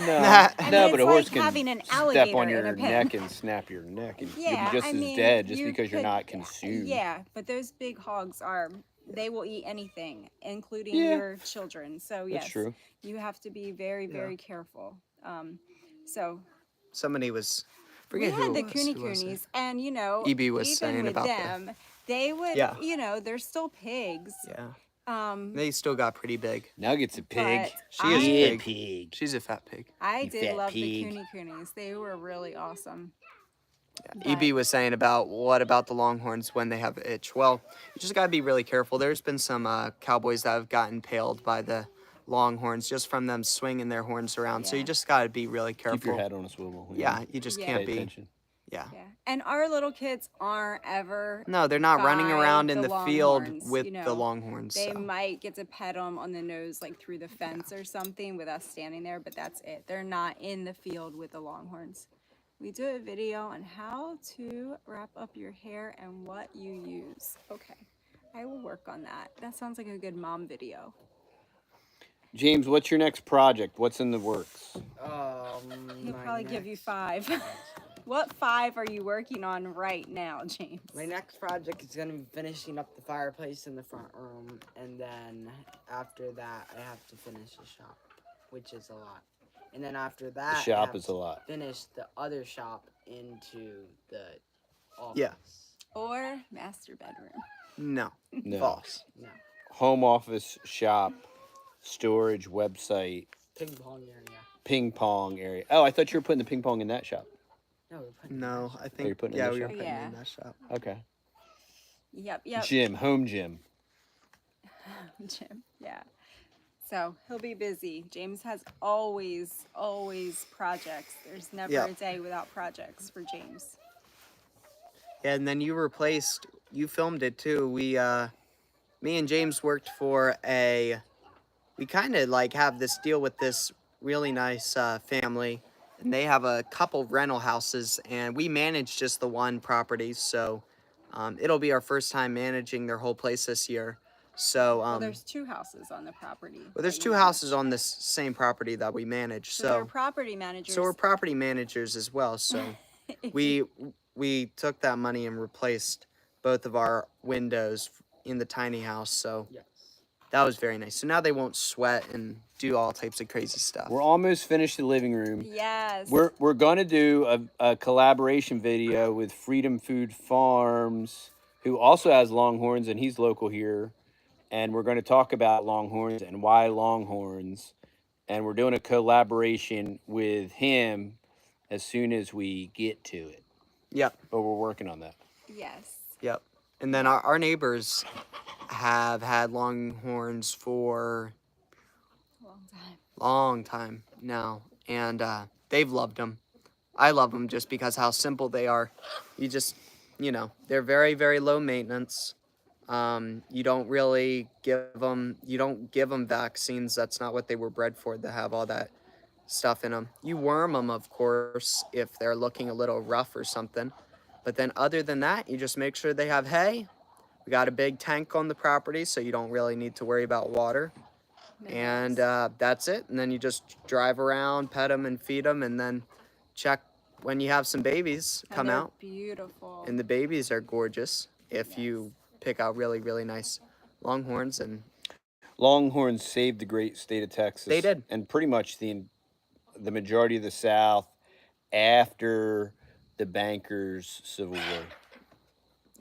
mean, no, it's but a horse like can having an step alligator on in your a pen. neck and snap your neck, and Yeah, you'll be just I as mean, dead just you because you're could- not consumed. Yeah, but those big hogs they will eat anything, including Yeah. your children. So yes, That's true. you have to be very, very careful. So Somebody was. we Forget who had the it was. Cooney Who was it? Coonies, and you know, EB was even saying with about the- them, they would, Yeah. you know, they're still pigs. Yeah, Um, they still got pretty big. Nuggets a pig. But She is I- a Yeah, pig. She's a fat pig. I You did fat love pig. the Cooney Coonies. They were really awesome. EB was saying what about the Longhorns when they have an itch? Well, you just gotta be really careful. There's been some cowboys that have gotten impaled by the Longhorns just from them swinging their horns around. So you Yeah. just gotta be really careful. Keep your head on a swivel. you Yeah, know? you just Yeah. can't Pay be. attention. Yeah. Yeah, and our little kids aren't ever. No, they're not running by around in the the field Longhorns, with you the know. Longhorns. They So. might get to pet them on the nose, like through the fence or something, with us standing there, but that's it. They're not in the field with the Longhorns. We do a video on how to wrap up your hair and what you use. Okay, I will work on that. That sounds like a good mom video. James, what's your next project? What's in the works? He'll My probably give you next- 5. What 5 are you working on right now, James? My next project is gonna be finishing up the fireplace in the front room, and then after that, I have to finish the shop, which is a lot. And then after that, The I shop have is to a lot. Finish the other shop into the office. Yeah. Or master bedroom. No. No. False. No. Home office, shop, storage, website, Ping pong area. ping pong area. Oh, I thought you were putting the ping pong in that shop. No, we're putting No, I think. you're putting it in Yeah, the we were shop? putting it Yeah. in that shop. Okay. Yep. Gym, home gym. Jim. Yeah. So he'll be busy. James has always projects. There's never Yeah. a day without projects for James. Yeah, and then you filmed it too. Me and James worked for we kind of like have this deal with this really nice family, and they have a couple rental houses, and we manage just the one property. So it'll be our first time managing their whole place this year. So Well, there's 2 houses on the property. there's that 2 you houses manage. on this same property that we manage. So they're property managers. So we're property managers as well. So we took that money and replaced both of our windows in the tiny house. So Yes. that was very nice. So now they won't sweat and do all types of crazy stuff. We're almost finished the living room. Yes. We're gonna do a collaboration video with Freedom Food Farms, who also has Longhorns, and he's local here. And we're going to talk about Longhorns and why Longhorns. And we're doing a collaboration with him as soon as we get to it. Yep, But we're working on that. Yes. yep. And then our neighbors have had Longhorns for Long time. long time now, and they've loved them. I love them just because how simple they are. They're very, very low maintenance. You don't really give them vaccines. That's not what they were bred for, to have all that stuff in them. You worm them, of course, if they're looking a little rough or something. But then other than that, you just make sure they have hay. We got a big tank on the property, so you don't really need to worry about water. And that's it. And then you just drive around, pet them and feed them, and then check when you have some babies And come they're out. Beautiful. And the babies are gorgeous if you pick out really, really nice Longhorns. And Longhorns saved the great state of Texas. They did. And pretty much the majority of the South after the bankers' Civil War.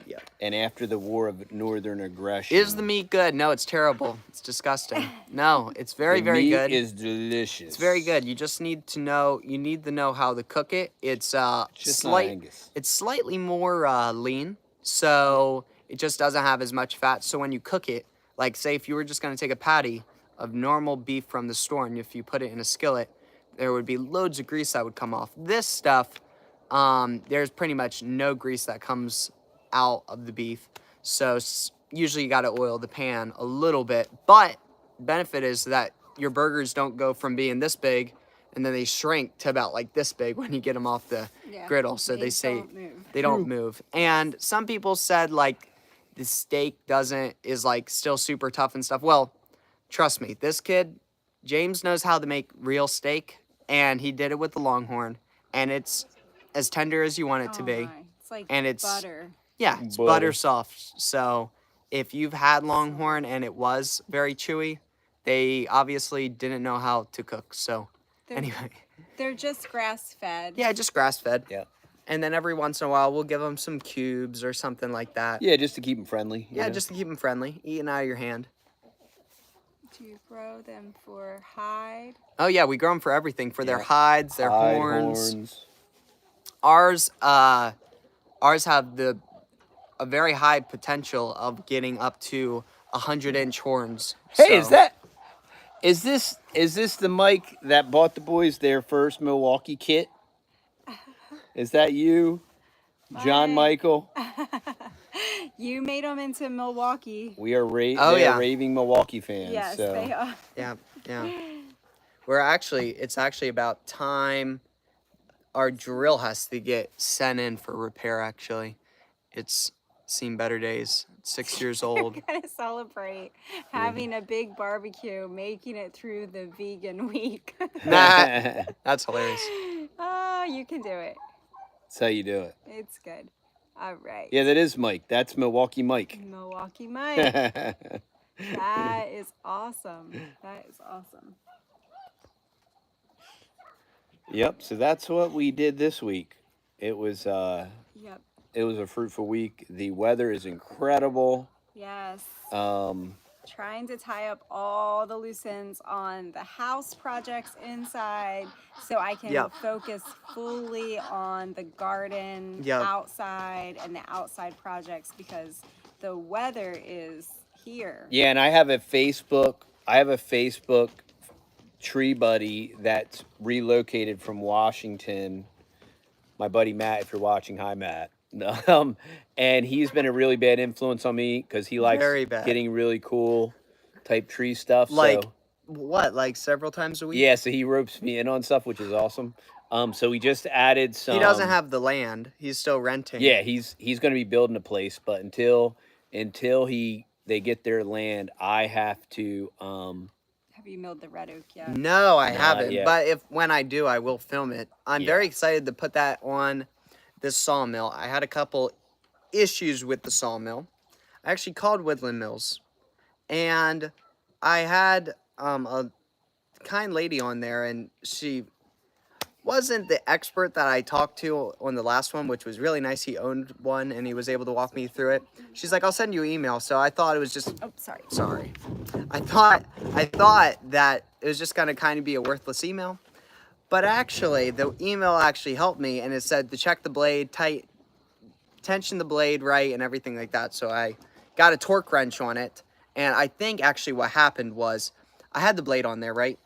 yeah. And after the War of Northern Aggression. Is the meat good? No, it's terrible. It's disgusting. No, it's very, the very meat good. is delicious. It's very good. You just need to know how to cook it. It's Just not Angus. it's slightly more lean, so it just doesn't have as much fat. So when you cook it, like say if you were just gonna take a patty of normal beef from the store, and if you put it in a skillet, there would be loads of grease that would come off. This stuff, there's pretty much no grease that comes out of the beef. So usually you gotta oil the pan a little bit, but benefit is that your burgers don't go from being this big and then they shrink to about like this big when you get them off the griddle. So they say don't move. they don't move. And some people said like the steak is like still super tough and stuff. Well, trust me, this kid, James, knows how to make real steak, and he did it with the Longhorn, and it's as tender as you want it to be. My. It's like And it's butter. Yeah, it's Butter. butter soft. So if you've had Longhorn and it was very chewy, they obviously didn't know how to cook. So They're, anyway, they're just grass fed. yeah, just grass fed. Yeah. And then every once in a while, we'll give them some cubes or something like that. Yeah, just to keep them friendly. you Yeah, know? just to keep them friendly, eating out of your hand. Do you grow them for hide? Oh yeah, we grow them for everything, for their Yeah. hides, their Hide, horns. Ours have a very high potential of getting up to 100-inch horns. Hey, So- is this the Mike that bought the boys their first Milwaukee kit? Is that you, John Mike. Michael? You made them into Milwaukee. We are Oh, they yeah. are raving Milwaukee fans. Yes, so. they are. Yeah. It's actually about time our drill has to get sent in for repair, actually. It's seen better days. It's 6 years old. We're gonna celebrate having a big barbecue, making it through the vegan week. Nah, that's hilarious. Oh, you can do it. That's how you do it. It's good. All right. Yeah, that is Mike. That's Milwaukee Mike. Milwaukee Mike. That is awesome. That is awesome. Yep. So that's what we did this week. It was Yep. It was a fruitful week. The weather is incredible. Yes. Um, Trying to tie up all the loose ends on the house projects inside so I can Yep. focus fully on the garden Yep. outside and the outside projects because the weather is here. yeah, and I have a Facebook tree buddy that's relocated from Washington. My buddy Matt, if you're watching, hi Matt. And he's been a really bad influence on me because he likes Very bad. getting really cool type tree stuff. Like So what? Like several times a week? yeah, so he ropes me in on stuff, which is awesome. So we just added some. He doesn't have the land. He's still renting. Yeah, he's going to be building a place, but until they get their land, I have to. Have you milled the red oak yet? No, I Not haven't. yet. But when I do, I will film it. I'm Yeah. very excited to put that on this sawmill. I had a couple issues with the sawmill. I actually called Woodland Mills, and I had a kind lady on there, and she wasn't the expert that I talked to on the last one, which was really nice. He owned one, and he was able to walk me through it. She's like, "I'll send you an email." So I thought it was just Oh, sorry. sorry. I thought that it was just gonna kind of be a worthless email, but actually the email actually helped me, and it said to check the blade, tension the blade right, and everything like that. So I got a torque wrench on it, and I think actually what happened was I had the blade on there, right,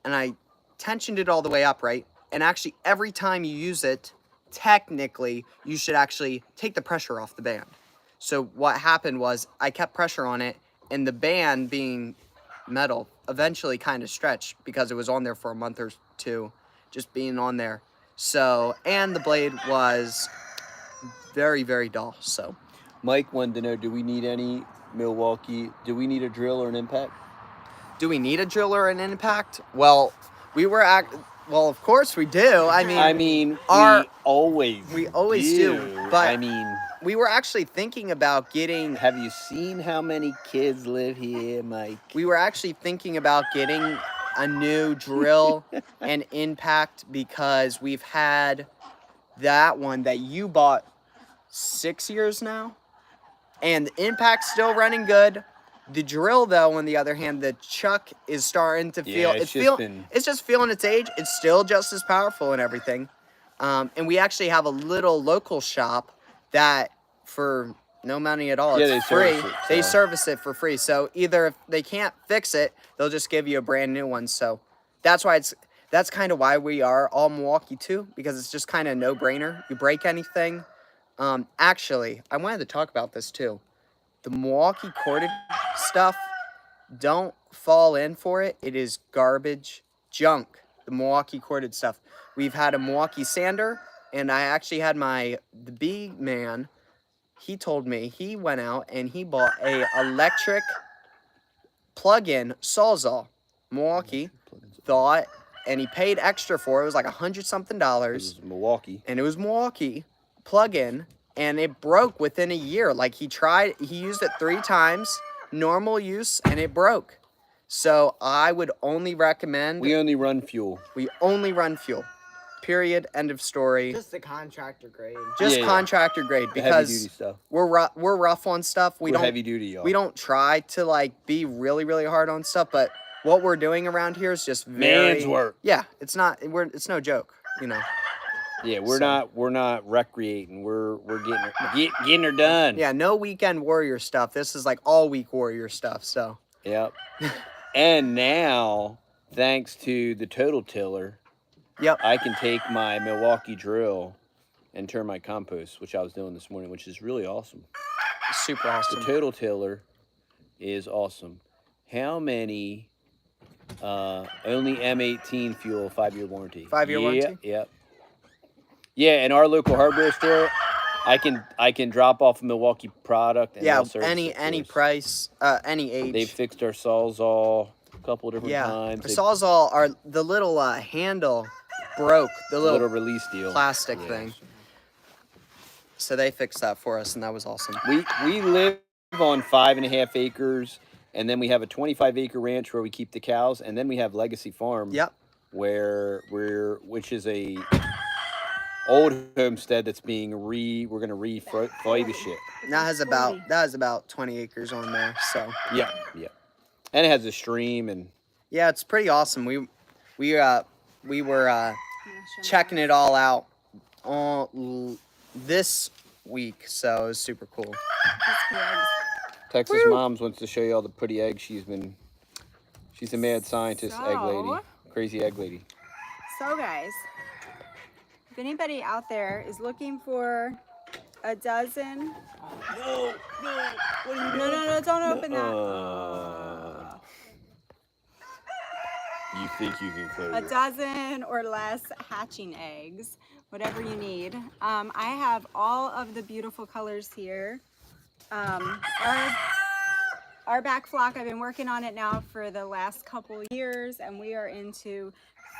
and I tensioned it all the way up, right, and actually every time you use it, technically you should actually take the pressure off the band. So what happened was I kept pressure on it, and the band, being metal, eventually kind of stretched because it was on there for a month or two, just being on there. So, and the blade was very, very dull. So, Mike wanted to know: do we need any Milwaukee? Do we need a drill or an impact? do we need a drill or an impact? Well, well, of course we do. I mean, we always do, but I mean, we were actually thinking about getting. have you seen how many kids live here, Mike? We were actually thinking about getting a new drill and impact because we've had that one that you bought 6 years now, and the impact's still running good. The drill, though, on the other hand, the chuck is starting to feel Yeah, it's just feeling its age. It's still just as powerful and everything. And we actually have a little local shop that for no money at all, Yeah, it's they free. service it, They so. service it for free. So either if they can't fix it, they'll just give you a brand new one. So that's kind of why we are all Milwaukee too, because it's just kind of no brainer. You break anything. Actually, I wanted to talk about this too. The Milwaukee corded stuff, don't fall in for it. It is garbage, junk. The Milwaukee corded stuff. We've had a Milwaukee sander, and I actually had the B man. He told me he went out and he bought a electric plug-in Sawzall. Milwaukee thought, and he paid extra for it. It was like $100-something. This is Milwaukee. And it was Milwaukee plug-in, and it broke within a year. Like he used it 3 times, normal use, and it broke. So I would only recommend. We only run fuel. We only run fuel. Period. End of story. Just the contractor grade. Just Yeah. contractor grade, The heavy duty because stuff. we're rough on stuff. We're heavy duty, y'all. We don't try to like be really, really hard on stuff, but what we're doing around here is just very Man's work. Yeah, it's it's no joke, you know. Yeah, we're So. not recreating. We're getting her done. Yeah, no weekend warrior stuff. This is like all week warrior stuff. So Yep. And now, thanks to the Total Tiller, yep. I can take my Milwaukee drill and turn my compost, which I was doing this morning, which is really awesome. Super The awesome. Total Tiller is awesome. How many? Only M18 fuel, 5-year warranty. 5-year warranty? Yep. Yeah, in our local hardware store, I can drop off a Milwaukee product. And Yeah, they'll service it any for us. price, any age. They've fixed our Sawzall a couple of different yeah. times. The They've- Sawzall are the little handle broke, the little little release deal. plastic Yeah. thing. So they fixed that for us, and that was awesome. We live on 5.5 acres, and then we have a 25-acre ranch where we keep the cows, and then we have Legacy Farm. Yep. Which is a old homestead that's being we're gonna refurbish it. That has about 20 acres on there. So Yeah, yeah. And it has a stream and yeah, it's pretty awesome. We were checking it all out this week, so it was super cool. Texas Moms wants to show you all the pretty eggs she's a mad scientist, egg lady. Crazy egg lady. So guys, if anybody out there is looking for a dozen... No, what are you doing? No, don't open that. You think you can close A it? dozen or less hatching eggs, whatever you need. I have all of the beautiful colors here. Our back flock, I've been working on it now for the last couple years, and we are into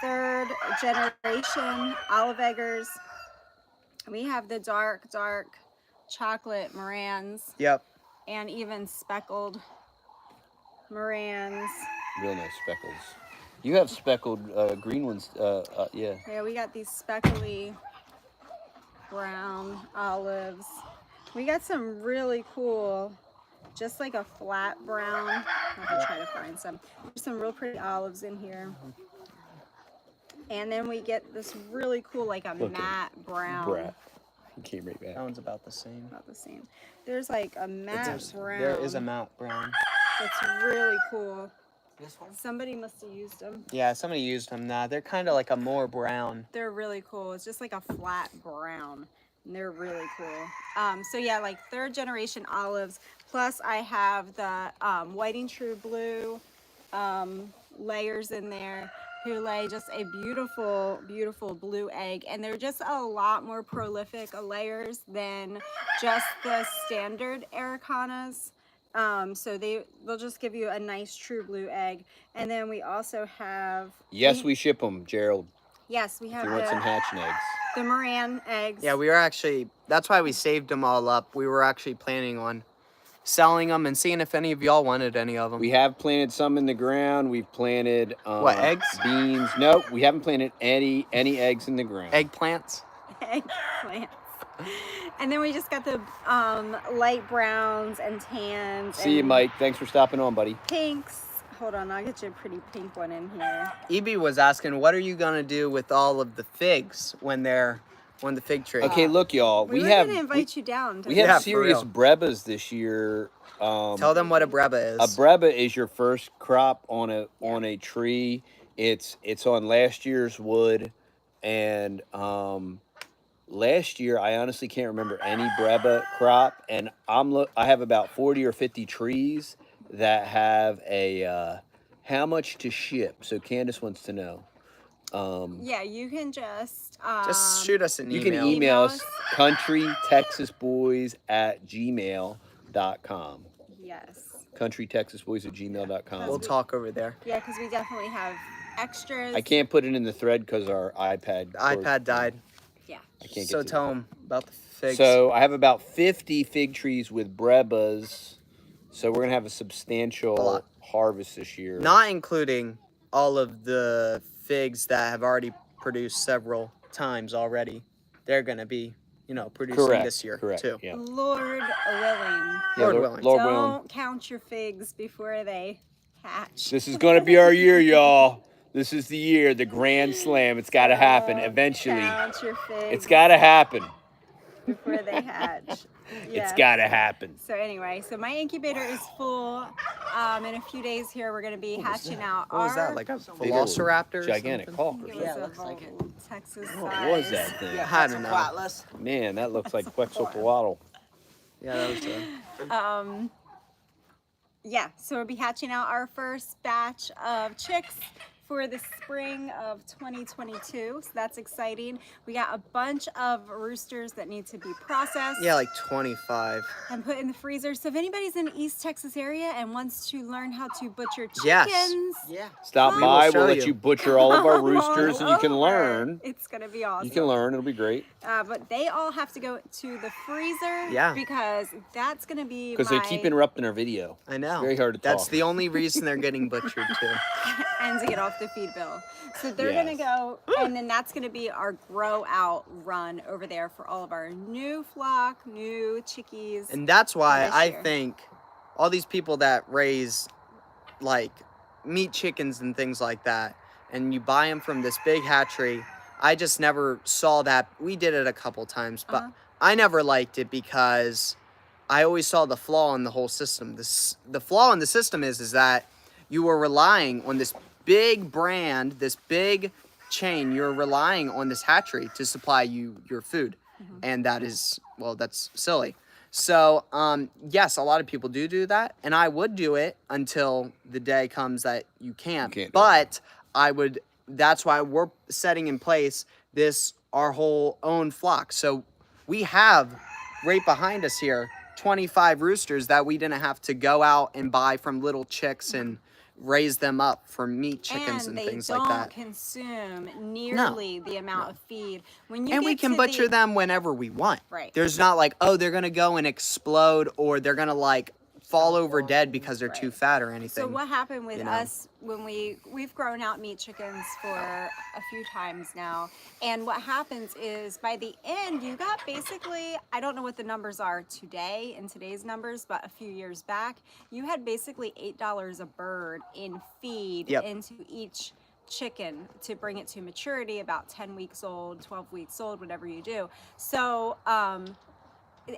3rd generation olive eggers. We have the dark chocolate Morans. Yep. And even speckled Morans. Real nice speckles. You have speckled green ones, yeah. Yeah, we got these speckly brown olives. We got some really cool, just like a flat brown. I have to try to find some. There's some real pretty olives in here. And then we get this really cool, like a matte brown. Brat. He came right back. That one's about the same. About the same. There's like a matte brown. There is a matte brown. That's really cool. This one? Somebody must have used them. Yeah, somebody used them. Nah, they're kind of like a more brown. They're really cool. It's just like a flat brown. And they're really cool. So yeah, like 3rd generation olives. Plus I have the Whiting True Blue layers in there who lay just a beautiful, beautiful blue egg. And they're just a lot more prolific layers than just the standard Aracanas. So they'll just give you a nice true blue egg. And then we also have... Yes, we ship them, Gerald. Yes, we If have you want some hatching eggs. the Moran eggs. Yeah, we were actually, that's why we saved them all up. We were actually planning on selling them and seeing if any of y'all wanted any of them. We have planted some in the ground. We've planted What, eggs? Beans. No, we haven't planted any eggs in the ground. Eggplants? Eggplants. And then we just got the light browns and tans. See you, and Mike. Thanks for stopping on, buddy. pinks. Hold on, I'll get you a pretty pink one in here. Evie was asking, what are you going to do with all of the figs when the fig tree? Okay, look, y'all. We were have going to invite you down. we have Yeah, for serious real. brebbas this year. Tell them what a breba is. A breba is your first crop on a tree. It's on last year's wood, and last year I honestly can't remember any breba crop, and I have about 40 or 50 trees that have a how much to ship. So Candace wants to know. Yeah, you can just shoot us an You email. can email us countrytexasboys@gmail.com. Yes. countrytexasboys@gmail.com. We'll talk over there. Yeah, because we definitely have extras. I can't put it in the thread because our iPad. The iPad died. Yeah. I can't get So to tell it. them about the figs. So I have about 50 fig trees with brebas. So we're gonna have a substantial lot. harvest this year. Not including all of the figs that have already produced several times already. They're going to be, producing correct. this year Correct. too. Yeah. Lord willing. Yeah, Lord willing. Lord Don't willing. count your figs before they hatch. This is gonna be our year, y'all. This is the year, the grand slam. It's got to happen eventually. Count your figs It's got to happen. before they hatch. It's Yes. got to happen. So anyway, so my incubator is full. In a few days here, we're going to be hatching out What was our... that? Like a velociraptor? Or Gigantic something? hawk or It something. was Yeah, a looks like it. Texas What size. was that thing? I don't know. Quatless. Man, that looks like Quetzalcoatl. Yeah, that was Yeah, so we'll be hatching out our first batch of chicks for the spring of 2022. So that's exciting. We got a bunch of roosters that need to be processed Yeah, like 25. and put in the freezer. So if anybody's in the East Texas area and wants to learn how to butcher chickens, Yes. Yeah. Stop We by. will show We'll let you. you butcher all of our come roosters, on and you can over. learn. It's gonna be awesome. You can learn. It'll be great. But they all have to go to the freezer. Yeah. Because that's gonna be Because they keep interrupting our video. I know. Very hard to That's talk. the only reason they're getting butchered too. and to get all off the feed bill. So they're Yes. gonna go, and then that's gonna be our grow out run over there for all of our new flock, new chickies. And that's why this I year. think all these people that raise like meat chickens and things like that, and you buy them from this big hatchery, I just never saw that. We did it a couple times, but I never liked it because I always saw the flaw in the whole system. The flaw in the system is that you were relying on this big brand, this big chain. You're relying on this hatchery to supply you your food, and that is, well, that's silly. So, yes, a lot of people do that, and I would do it until the day comes that you can't. You can't do it. But I would. That's why we're setting in place our whole own flock. So we have right behind us here 25 roosters that we didn't have to go out and buy from little chicks and raise them up for meat chickens and things like that. And they don't consume nearly the amount of feed. When you And get we can to butcher them whenever we want. Right. There's not like, oh, they're gonna go and explode, or they're gonna like fall over dead because they're too fat or anything. So what happened with you know? us when we've grown out meat chickens for a few times now, and what happens is by the end you got basically, I don't know what the numbers are today in today's numbers, but a few years back you had basically $8 a bird in feed into each chicken to bring it to maturity, about 10 weeks old, 12 weeks old, whatever you do. So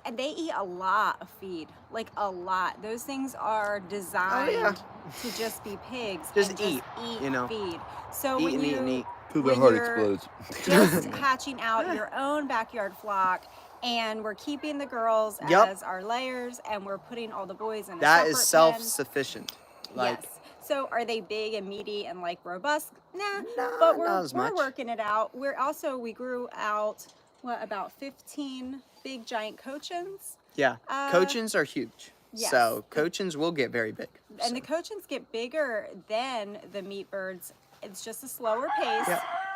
and they eat a lot of feed, like a lot. Those things are designed to just be pigs. Just and eat, you know. feed. So Eat when and eat you and eat. Till when their heart you're explodes. just hatching out your own backyard flock, and we're keeping the girls as our layers, and we're putting all the boys in a That separate is pen. self-sufficient. Like, Yes. So are they big and meaty and like robust? Nah. Nah, but not as we're much. working it out. We grew out about 15 big giant cochins. yeah, cochins are huge. yes. So cochins will get very big. And the cochins get bigger than the meat birds. It's just a slower pace,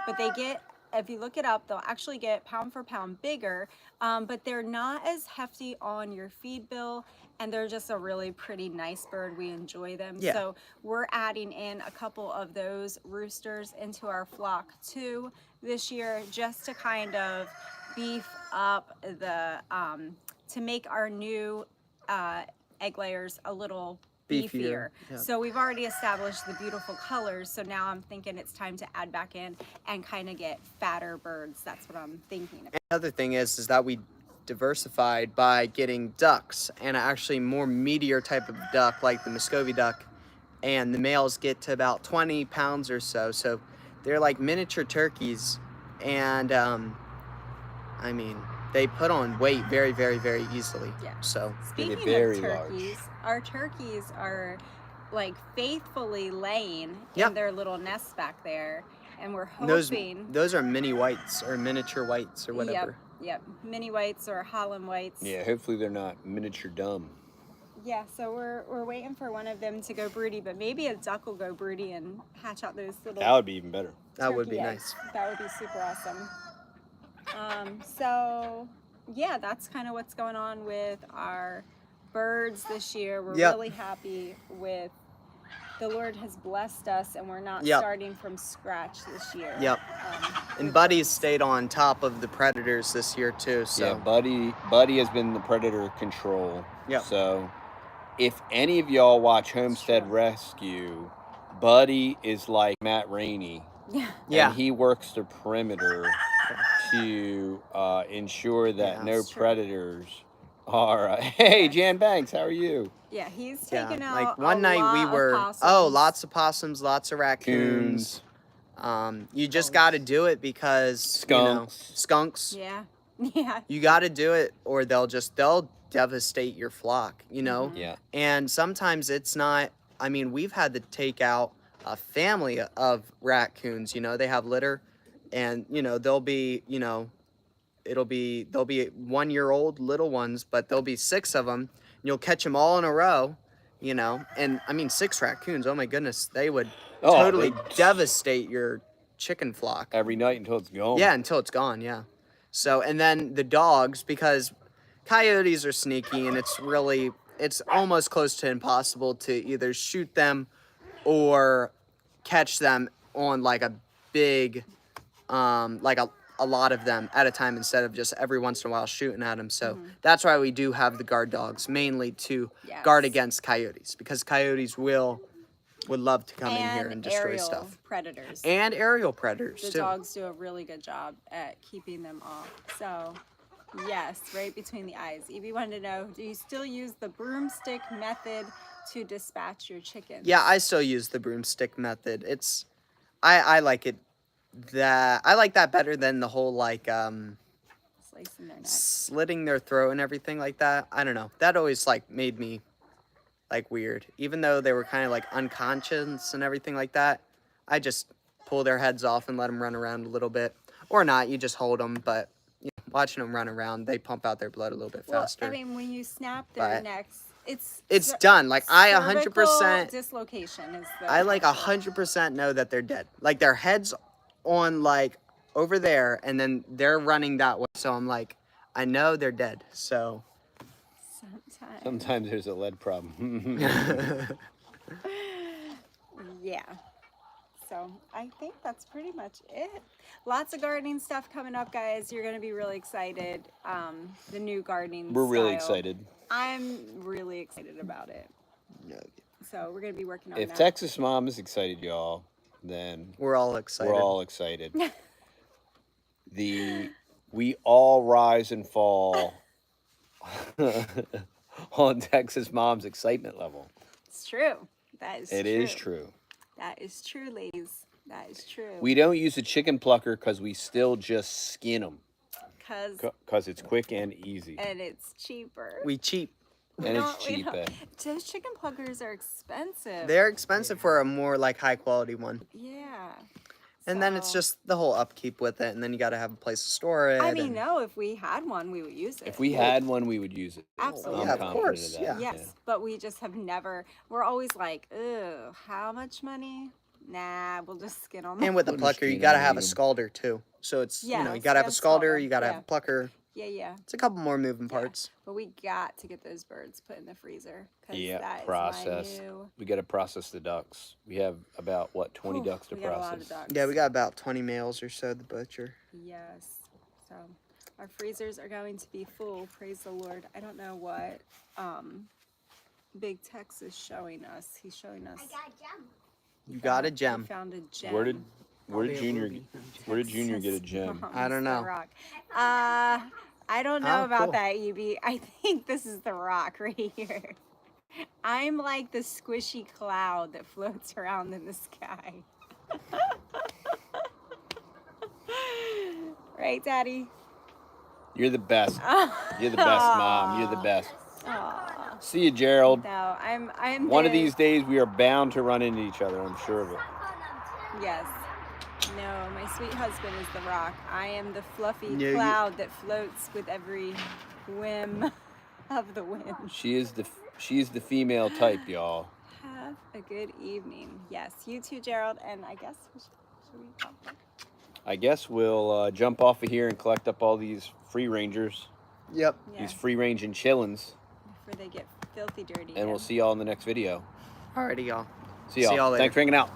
but they get, if you look it up, they'll actually get pound for pound bigger, but they're not as hefty on your feed bill, and they're just a really pretty nice bird. We enjoy them. Yeah. So we're adding in a couple of those roosters into our flock too this year, just to kind of beef up the, to make our new egg layers a little beefier. Yeah. So we've already established the beautiful colors. So now I'm thinking it's time to add back in and kind of get fatter birds. That's what I'm thinking of. Another thing is that we diversified by getting ducks, and actually more meatier type of duck like the Muscovy duck, and the males get to about 20 pounds or so. So they're like miniature turkeys, and I mean, they put on weight very, very, very easily. Yeah. So Speaking very of large. turkeys, our turkeys are like faithfully laying Yep. in their little nests back there, and we're those hoping. are mini whites or miniature whites or whatever. Yep, mini whites or Holland whites. Yeah, hopefully they're not miniature dumb. Yeah, so we're waiting for one of them to go broody, but maybe a duck will go broody and hatch out those little. That would be even better. That would be turkey eggs. nice. That would be super awesome. So yeah, that's kind of what's going on with our birds this year. We're Yep. really happy with. The Lord has blessed us, and we're not Yep. starting from scratch this year. Yep. And Buddy's stayed on top of the predators this year too. So Yeah, Buddy has been the predator control. Yep. So if any of y'all watch Homestead Rescue, Buddy is like Matt Rainey. Yeah. Yeah. And he works the perimeter to ensure that Yeah, no that's true. predators are. Hey, Jan Banks, how are you? Yeah, he's yeah, taken out like one a night we lot of were possums. lots of possums, lots of raccoons. You just got to do it because you know, Skunks. skunks. Yeah. Yeah. You got to do it, or they'll devastate your flock. You know. Yeah. And sometimes it's not. I mean, we've had to take out a family of raccoons. You know, they have litter, and you know they'll be they'll be 1 year old little ones, but there'll be 6 of them. You'll catch them all in a row, you know, and I mean 6 raccoons. Oh my goodness, they would totally devastate your chicken flock. Every night until it's gone. Yeah, until it's gone. Yeah. So, and then the dogs, because coyotes are sneaky, and it's almost close to impossible to either shoot them or catch them on like a big, like a lot of them at a time instead of just every once in a while shooting at them. So that's why we do have the guard dogs, mainly to Yes. guard against coyotes, because coyotes would love to come in here and destroy aerial stuff. predators. And aerial predators The too. dogs do a really good job at keeping them off. So, yes, right between the eyes. Evie wanted to know, do you still use the broomstick method to dispatch your chickens? Yeah, I still use the broomstick method. I like it. I like that better than the whole like Slicing their neck. slitting their throat and everything like that. I don't know. That always like made me like weird. Even though they were kind of like unconscious and everything like that, I just pull their heads off and let them run around a little bit, or not. You just hold them, but you know, watching them run around, they pump out their blood a little bit faster. Well, I mean, when you snap their But necks, it's done. Like I cervical 100%. dislocation is the I like actual- 100% know that they're dead. Like their heads on like over there, and then they're running that way. So I'm like, I know they're dead. So Sometimes there's a lead problem. yeah. So I think that's pretty much it. Lots of gardening stuff coming up, guys. You're gonna be really excited. The new gardening. We're really style. excited. I'm really excited about it. So we're gonna be working on If that. Texas Mom is excited, y'all, then we're all excited. we're all excited. We all rise and fall on Texas Mom's excitement level. It's true. That is It true. is true. That is true, ladies. That is true. We don't use a chicken plucker because we still just skin them. Because it's quick and easy. And it's cheaper. We cheap. And No, it's we cheap. don't. Those chicken pluggers are expensive. They're expensive for a more like high quality one. Yeah. And then it's So- just the whole upkeep with it, and then you got to have a place to store it. I mean, and- no, if we had one, we would use it. If we had one, we would use it. Absolutely. I'm Yeah, of confident course, of that. yeah. Yes, but we just have never. We're always like, ugh, how much money? Nah, we'll just skin them. And with the Put a plucker, you machine got to on have a you. scalder too. So it's Yeah, you know you it's got to have a got a scalder, scalder, you got to have yeah. a plucker. yeah. It's a couple more moving parts. But we got to get those birds put in the freezer. 'Cause Yeah, that is process. my new... We got to process the ducks. We have about, what, 20 Oof, ducks to we got a lot of process. ducks. Yeah, we got about 20 males or so. The butcher. Yes. So our freezers are going to be full. Praise the Lord. I don't know what Big Tex is showing us. He's showing us. You got a He gem. found a gem. Where did Probably a Junior ruby. Where did Junior get a gem? I don't know. The rock. I don't know Oh, about cool. that, Evie. I think this is the rock right here. I'm like the squishy cloud that floats around in the sky. Right, Daddy? You're the best. You're the best, Mom. You're the best. Aw. See you, Gerald. No, I'm One of the- these days, we are bound to run into each other. I'm sure of it. Yes. No, my sweet husband is the rock. I am the fluffy Yeah, cloud that floats with every whim of the wind. She is the female type, y'all. Have a good evening. Yes, you too, Gerald. And I guess should we come back? I guess we'll jump off of here and collect up all these free rangers, Yep. Yeah, these free range and chillins, before they get filthy dirty. and we'll again. see y'all in the next video. Alrighty, y'all. See y'all. See y'all later. Thanks for hanging out.